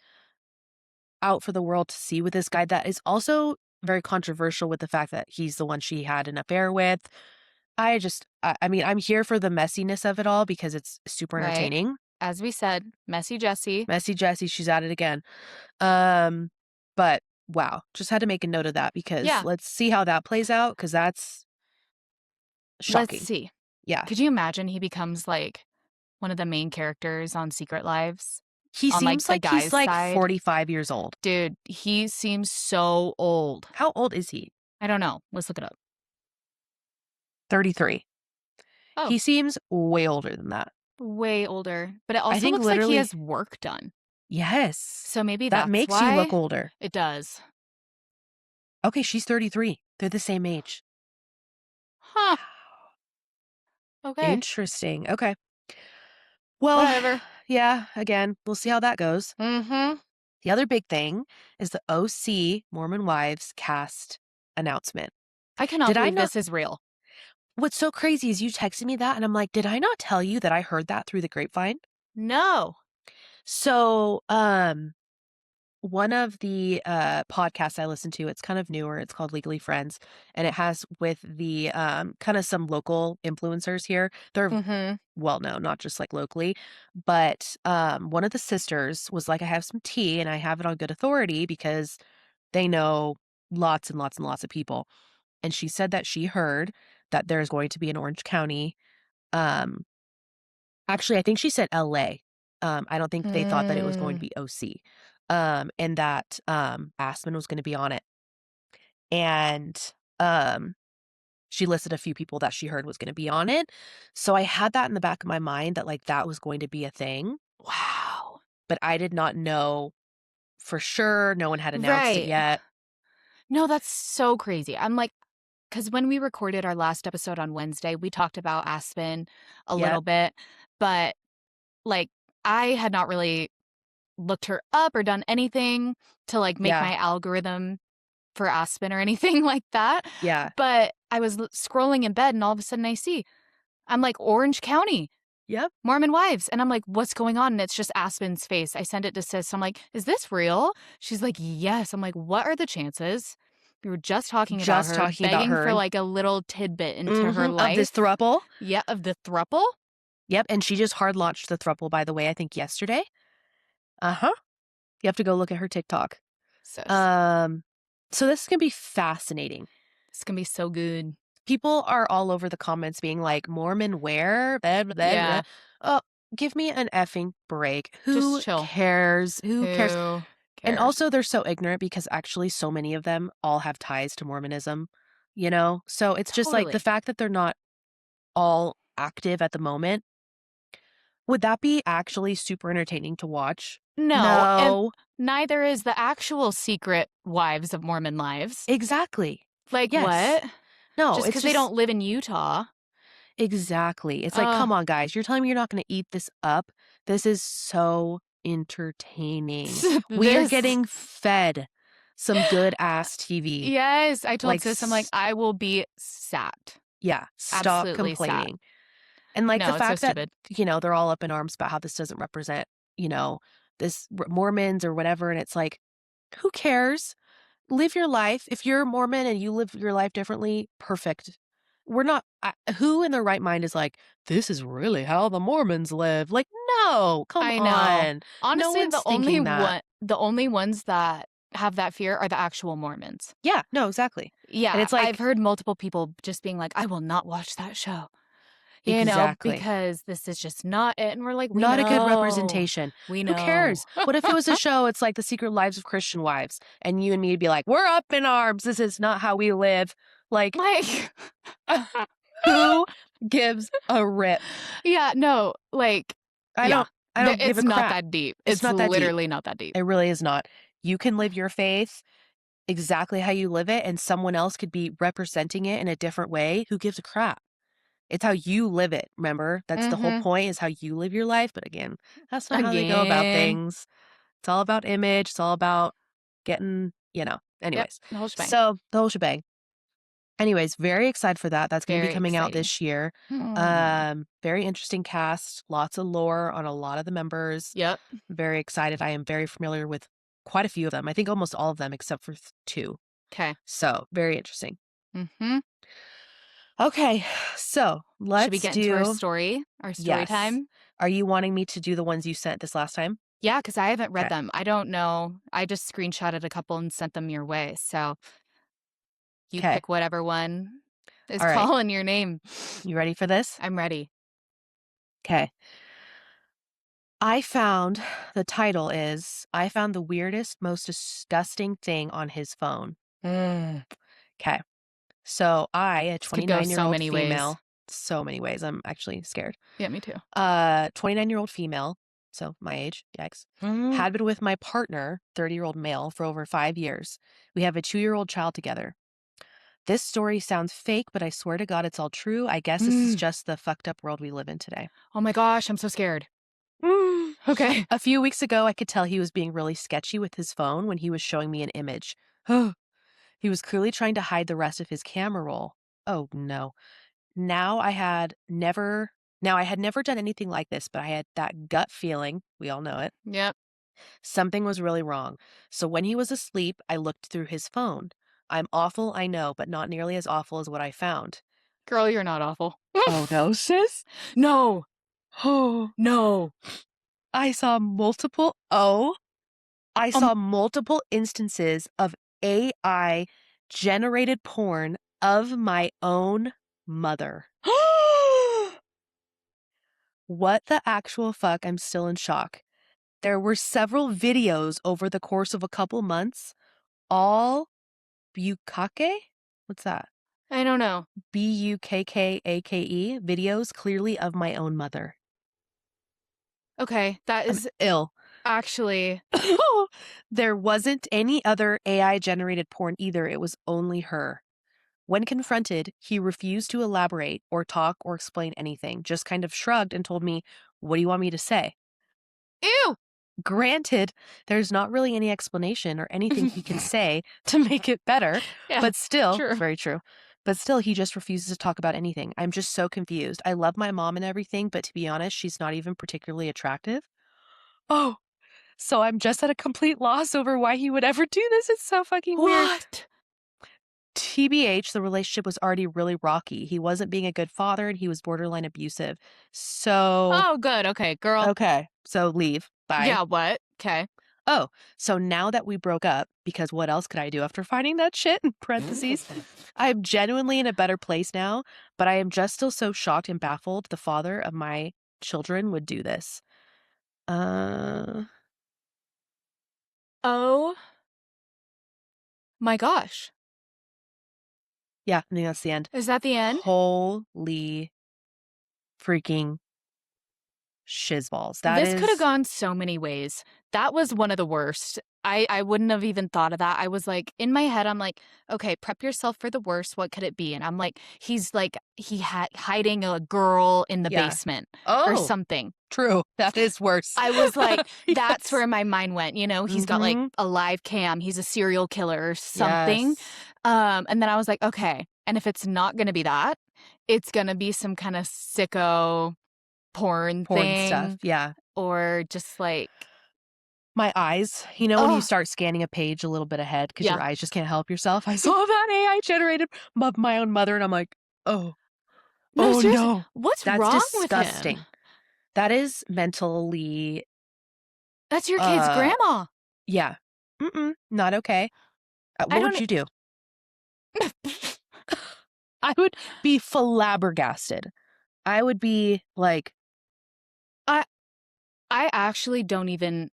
S1: out for the world to see with this guy that is also very controversial with the fact that he's the one she had an affair with. I mean, I'm here for the messiness of it all because it's super
S3: Right?
S1: entertaining.
S3: As we said, messy Jessie.
S1: Messy Jessie, she's at it again. Um, but wow, just had to make a note of that because
S3: Yeah.
S1: let's see how that plays out because that's
S3: Let's
S1: shocking.
S3: see.
S1: Yeah.
S3: Could you imagine he becomes like one of the main characters on Secret Lives
S1: He
S3: on like
S1: seems
S3: the
S1: like he's
S3: guy's
S1: like
S3: side?
S1: 45 years old.
S3: Dude, he seems so old.
S1: How old is he?
S3: I don't know. Let's look it up.
S1: 33.
S3: Oh,
S1: He seems way older than that.
S3: way older. But it
S1: I
S3: also
S1: think
S3: looks like he
S1: literally,
S3: has work done.
S1: yes.
S3: So maybe
S1: That
S3: that's
S1: makes you look
S3: why
S1: older.
S3: it does.
S1: Okay, she's 33. They're the same age.
S3: Huh. Okay.
S1: Interesting. Okay. Well,
S3: Whatever.
S1: yeah, again, we'll see how that goes.
S3: Mm-hmm.
S1: The other big thing is the OC Mormon Wives cast announcement.
S3: I cannot
S1: Did I
S3: believe
S1: not?
S3: this is real.
S1: What's so crazy is you texted me that, and I'm like, did I not tell you that I heard that through the grapevine?
S3: No.
S1: So, one of the podcasts I listen to, it's kind of newer. It's called Legally Friends, and it has with the kind of some local influencers here. They're
S3: Mm-hmm.
S1: well known, not just like locally, but one of the sisters was like, I have some tea and I have it on good authority because they know lots and lots and lots of people. And she said that she heard that there's going to be in Orange County. Um, actually, I think she said LA. I don't think they thought that it was going to
S3: Mm.
S1: be OC. And that Aspen was going to be on it. And She listed a few people that she heard was gonna be on it. So I had that in the back of my mind that, like, that was going to be a thing,
S3: Wow.
S1: but I did not know for sure. No one had announced it
S3: Right.
S1: yet.
S3: No, that's so crazy. I'm like, because when we recorded our last episode on Wednesday, we talked about Aspen a little
S1: Yep.
S3: bit, but, like, I had not really looked her up or done anything to, like, make
S1: Yeah.
S3: my algorithm for Aspen or anything like that,
S1: Yeah.
S3: but I was scrolling in bed, and all of a sudden I'm like, "Orange County,
S1: Yep.
S3: Mormon wives," and I'm like, "What's going on?" And it's just Aspen's face. I send it to Sis. I'm like, "Is this real?" She's like, "Yes." I'm like, "What are the chances?" We were just talking about
S1: Just
S3: her,
S1: talking about
S3: begging
S1: her
S3: for,
S1: and
S3: like, a little tidbit into her
S1: of this
S3: life.
S1: throuple.
S3: Yeah, of the throuple?
S1: Yep, and she just hard launched the throuple, by the way, I think yesterday. Uh-huh. You have to go look at her TikTok.
S3: Sis,
S1: Um, so this is gonna be fascinating.
S3: it's gonna be so good.
S1: People are all over the comments being like, "Mormon where? Blah, blah, blah, blah."
S3: Yeah,
S1: Oh, give me an effing break.
S3: just
S1: Who
S3: chill.
S1: cares? Who cares?
S3: Who
S1: And
S3: cares?
S1: also, they're so ignorant because actually so many of them all have ties to Mormonism, you know? So it's just like the
S3: Totally.
S1: fact that they're not all active at the moment. Would that be actually super entertaining to watch?
S3: No, and
S1: No.
S3: neither is the actual secret wives of Mormon lives.
S1: Exactly.
S3: Like,
S1: Yes.
S3: what?
S1: No,
S3: Just
S1: it's
S3: because they
S1: just
S3: don't live in Utah.
S1: exactly. It's like,
S3: Uh,
S1: come on, guys. You're telling me you're not going to eat this up? This is so entertaining. We are
S3: this
S1: getting fed some good ass TV.
S3: Yes, I told
S1: Like,
S3: Sis, I'm like, "I will be sat.
S1: yeah, stop
S3: Absolutely sat."
S1: complaining. And like the
S3: No, it's so
S1: fact that,
S3: stupid.
S1: they're all up in arms about how this doesn't represent, you know, Mormons or whatever. And it's like, who cares? Live your life. If you're Mormon and you live your life differently, perfect. We're not, who in their right mind is like, this is really how the Mormons live? Like, no, come
S3: I know.
S1: on. No
S3: Honestly,
S1: one's thinking that.
S3: the only ones that have that fear are the actual Mormons.
S1: Yeah, no, exactly. And
S3: Yeah,
S1: it's
S3: I've
S1: like,
S3: heard multiple people just being like, "I will not watch that show."
S1: exactly.
S3: Because this is just not it, and we're like, "We
S1: Not a good
S3: know.
S1: representation.
S3: We
S1: Who
S3: know."
S1: cares? What if it was a show, it's like The Secret Lives of Christian Wives, and you and me would be like, we're up in arms. This is not how we live. Like,
S3: Like
S1: who gives a rip?
S3: Yeah, no, like,
S1: I
S3: yeah.
S1: don't I don't give
S3: It's
S1: a
S3: not
S1: crap.
S3: that deep.
S1: It's
S3: It's
S1: not that deep.
S3: literally not that deep.
S1: It really is not. You can live your faith exactly how you live it, and someone else could be representing it in a different way. Who gives a crap? It's how you live it, remember? That's the whole
S3: Mhm.
S1: point, is how you live your life, but again, that's not how they go about
S3: Again.
S1: things. It's all about image, it's all about getting,
S3: Yep,
S1: anyways.
S3: the whole shebang.
S1: So, the whole shebang. Anyways, very excited for that. That's gonna be
S3: Very
S1: coming out
S3: exciting.
S1: this year.
S3: Mm.
S1: Very interesting cast, lots of lore on a lot of the members.
S3: Yep.
S1: Very excited. I am very familiar with quite a few of them. I think almost all of them except for 2.
S3: 'Kay.
S1: So, very interesting.
S3: Mhm.
S1: Okay, so
S3: Should we
S1: let's
S3: get into
S1: do
S3: our story
S1: yes.
S3: time?
S1: Are you wanting me to do the ones you sent this last time?
S3: Yeah, because I haven't read
S1: Okay.
S3: them. I don't know. I just screenshotted a couple and sent them your way, so you
S1: Okay.
S3: pick whatever one is
S1: All right.
S3: calling your name.
S1: You ready for this?
S3: I'm ready.
S1: Okay. I found the title is I found the weirdest, most disgusting thing on his phone.
S3: Mm.
S1: Okay. So I, a
S3: This could go so
S1: 29-year-old
S3: many ways.
S1: female, so many ways. I'm actually scared.
S3: Yeah, me too.
S1: 29-year-old female, so my age, yikes,
S3: Mm.
S1: had been with my partner, 30-year-old male, for over 5 years. We have a 2-year-old child together. This story sounds fake, but I swear to God it's all true. I guess this is
S3: Mm.
S1: just the fucked up world we live in today.
S3: Oh my gosh, I'm so scared.
S1: Mm.
S3: Okay.
S1: A few weeks ago, I could tell he was being really sketchy with his phone when he was showing me an image. He was clearly trying to hide the rest of his camera roll. Oh no. Now I had never I had never done anything like this, but I had that gut feeling, we all know it.
S3: Yep.
S1: Something was really wrong. So when he was asleep, I looked through his phone. I'm awful, I know, but not nearly as awful as what I found.
S3: Girl, you're not awful.
S1: Oh no, sis?
S3: No.
S1: Oh,
S3: No.
S1: I saw multiple I
S3: Um
S1: saw multiple instances of AI generated porn of my own mother. What the actual fuck? I'm still in shock. There were several videos over the course of a couple months, all bukkake? What's that?
S3: I don't know.
S1: BUKKAKE, videos clearly of my own mother.
S3: Okay, that
S1: I'm
S3: is
S1: ill.
S3: actually...
S1: There wasn't any other AI-generated porn either. It was only her. When confronted, he refused to elaborate or talk or explain anything, just kind of shrugged and told me, "What do you want me to say?"
S3: Ew!
S1: Granted, there's not really any explanation or anything he can say to make it better,
S3: Yeah,
S1: but still,
S3: true.
S1: very true. But still, he just refuses to talk about anything. I'm just so confused. I love my mom and everything, but to be honest, she's not even particularly attractive. Oh, so I'm just at a complete loss over why he would ever do this. It's so fucking weird.
S3: What?
S1: TBH, the relationship was already really rocky. He wasn't being a good father and he was borderline abusive. So,
S3: Oh, good. Okay, girl.
S1: okay. So leave. Bye.
S3: Yeah, what? Okay.
S1: Oh, so now that we broke up, because what else could I do after finding that shit in parentheses? I'm genuinely in a better place now, but I am just still so shocked and baffled the father of my children would do this.
S3: Oh my gosh.
S1: Yeah, I think that's the end.
S3: Is that the end?
S1: Holy freaking shizballs.
S3: This could have gone so many ways. That was one of the worst. I wouldn't have even thought of that. I was like, in my head, I'm like, okay, prep yourself for the worst. What could it be? And I'm like, he's like, hiding a girl in the basement or something.
S1: True. That is worse.
S3: I was like,
S1: Yes.
S3: that's where my mind went. You know, he's got like a live cam. He's a serial killer or something.
S1: Yes.
S3: And then I was like, okay. And if it's not going to be that, it's going to be some kind of sicko porn thing
S1: stuff. Yeah.
S3: or just like
S1: my eyes, you know, when you start scanning a page a little bit ahead because your eyes just can't help yourself. I saw that AI generated of my own mother and I'm like, oh no.
S3: What's
S1: That's
S3: wrong
S1: disgusting.
S3: with him?
S1: That is mentally.
S3: That's your kid's grandma.
S1: Yeah. Not okay. What would you do? I would be flabbergasted. I would be like,
S3: I actually don't even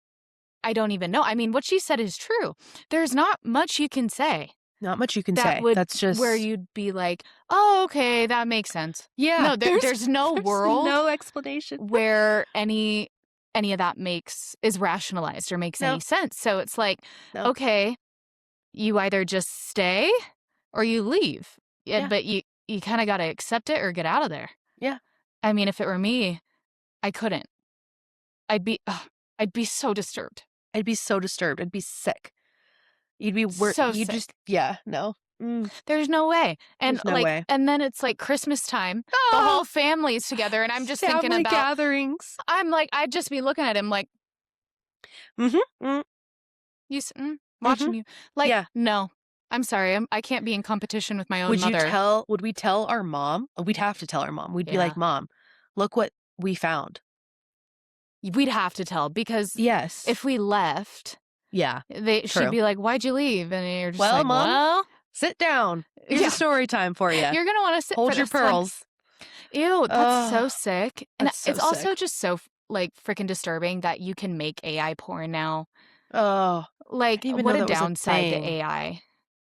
S3: know. I mean, what she said is true. There's not much you can say.
S1: Not much you can say. That's just
S3: where you'd be like, oh, okay, that makes sense.
S1: Yeah.
S3: No, there's no world,
S1: no explanation
S3: where any of that is rationalized or makes any sense. So it's like, okay, you either just stay or you leave. Yeah. But you kind of got to accept it or get out of there.
S1: Yeah.
S3: I mean, if it were me, I couldn't. I'd be so disturbed.
S1: I'd be so disturbed. I'd be sick. You'd be
S3: sick.
S1: Just no.
S3: There's no way. And
S1: There's no way.
S3: And then it's like Christmas time. The whole family's together and I'm just thinking about
S1: gatherings.
S3: I'm like, I'd just be looking at him like, watching you. Like, no. I'm sorry. I can't be in competition with my own mother.
S1: Would we tell our mom? We'd have to tell our mom. We'd be like, Mom, look what we found.
S3: We'd have to tell because if we left, she'd be like, why'd you leave? And you're just like,
S1: Mom,
S3: well,
S1: sit down. Here's a story time for you.
S3: You're going to want to sit
S1: Hold
S3: for
S1: your pearls.
S3: Ew, that's so sick. And
S1: so
S3: it's also just so like freaking disturbing that you can make AI porn now.
S1: Oh,
S3: like what a downside to AI.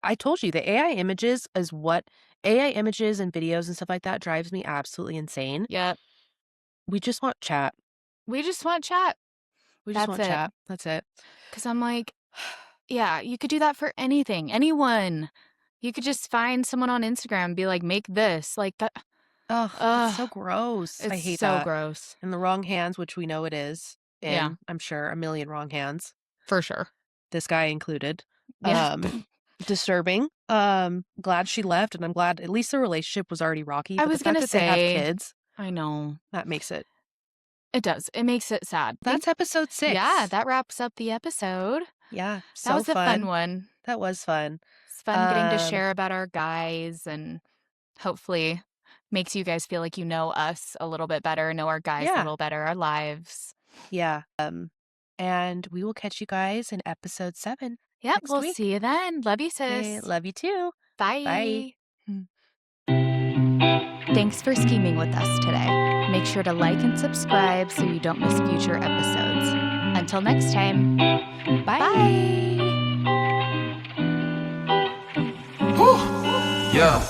S1: I told you the AI images is what AI images and videos and stuff like that drives me absolutely insane.
S3: Yep.
S1: We just want chat.
S3: We just want chat.
S1: Chat. That's it.
S3: Because I'm like, yeah, you could do that for anything, anyone. You could just find someone on Instagram and be like, make this, like that.
S1: It's so gross. I hate that.
S3: So gross.
S1: In the wrong hands, which we know it is. And I'm sure a million wrong hands.
S3: For sure.
S1: This guy included.
S3: Yeah.
S1: Disturbing. Glad she left, and I'm glad at least the relationship was already rocky.
S3: I was gonna say
S1: they have kids.
S3: I know.
S1: That makes it.
S3: It does. It makes it sad.
S1: That's episode 6.
S3: Yeah, that wraps up the episode.
S1: Yeah,
S3: that was a fun one.
S1: That was fun.
S3: It's fun getting to share about our guys and hopefully makes you guys feel like you know us a little bit better, know our guys a little better, our lives.
S1: Yeah. And we will catch you guys in episode 7.
S3: Yep, we'll see you then. Love you, sis.
S1: Okay, love you too.
S3: Bye. Thanks for scheming with us today. Make sure to like and subscribe so you don't miss future episodes. Until next time, bye.
S1: Bye.
S2: Yeah.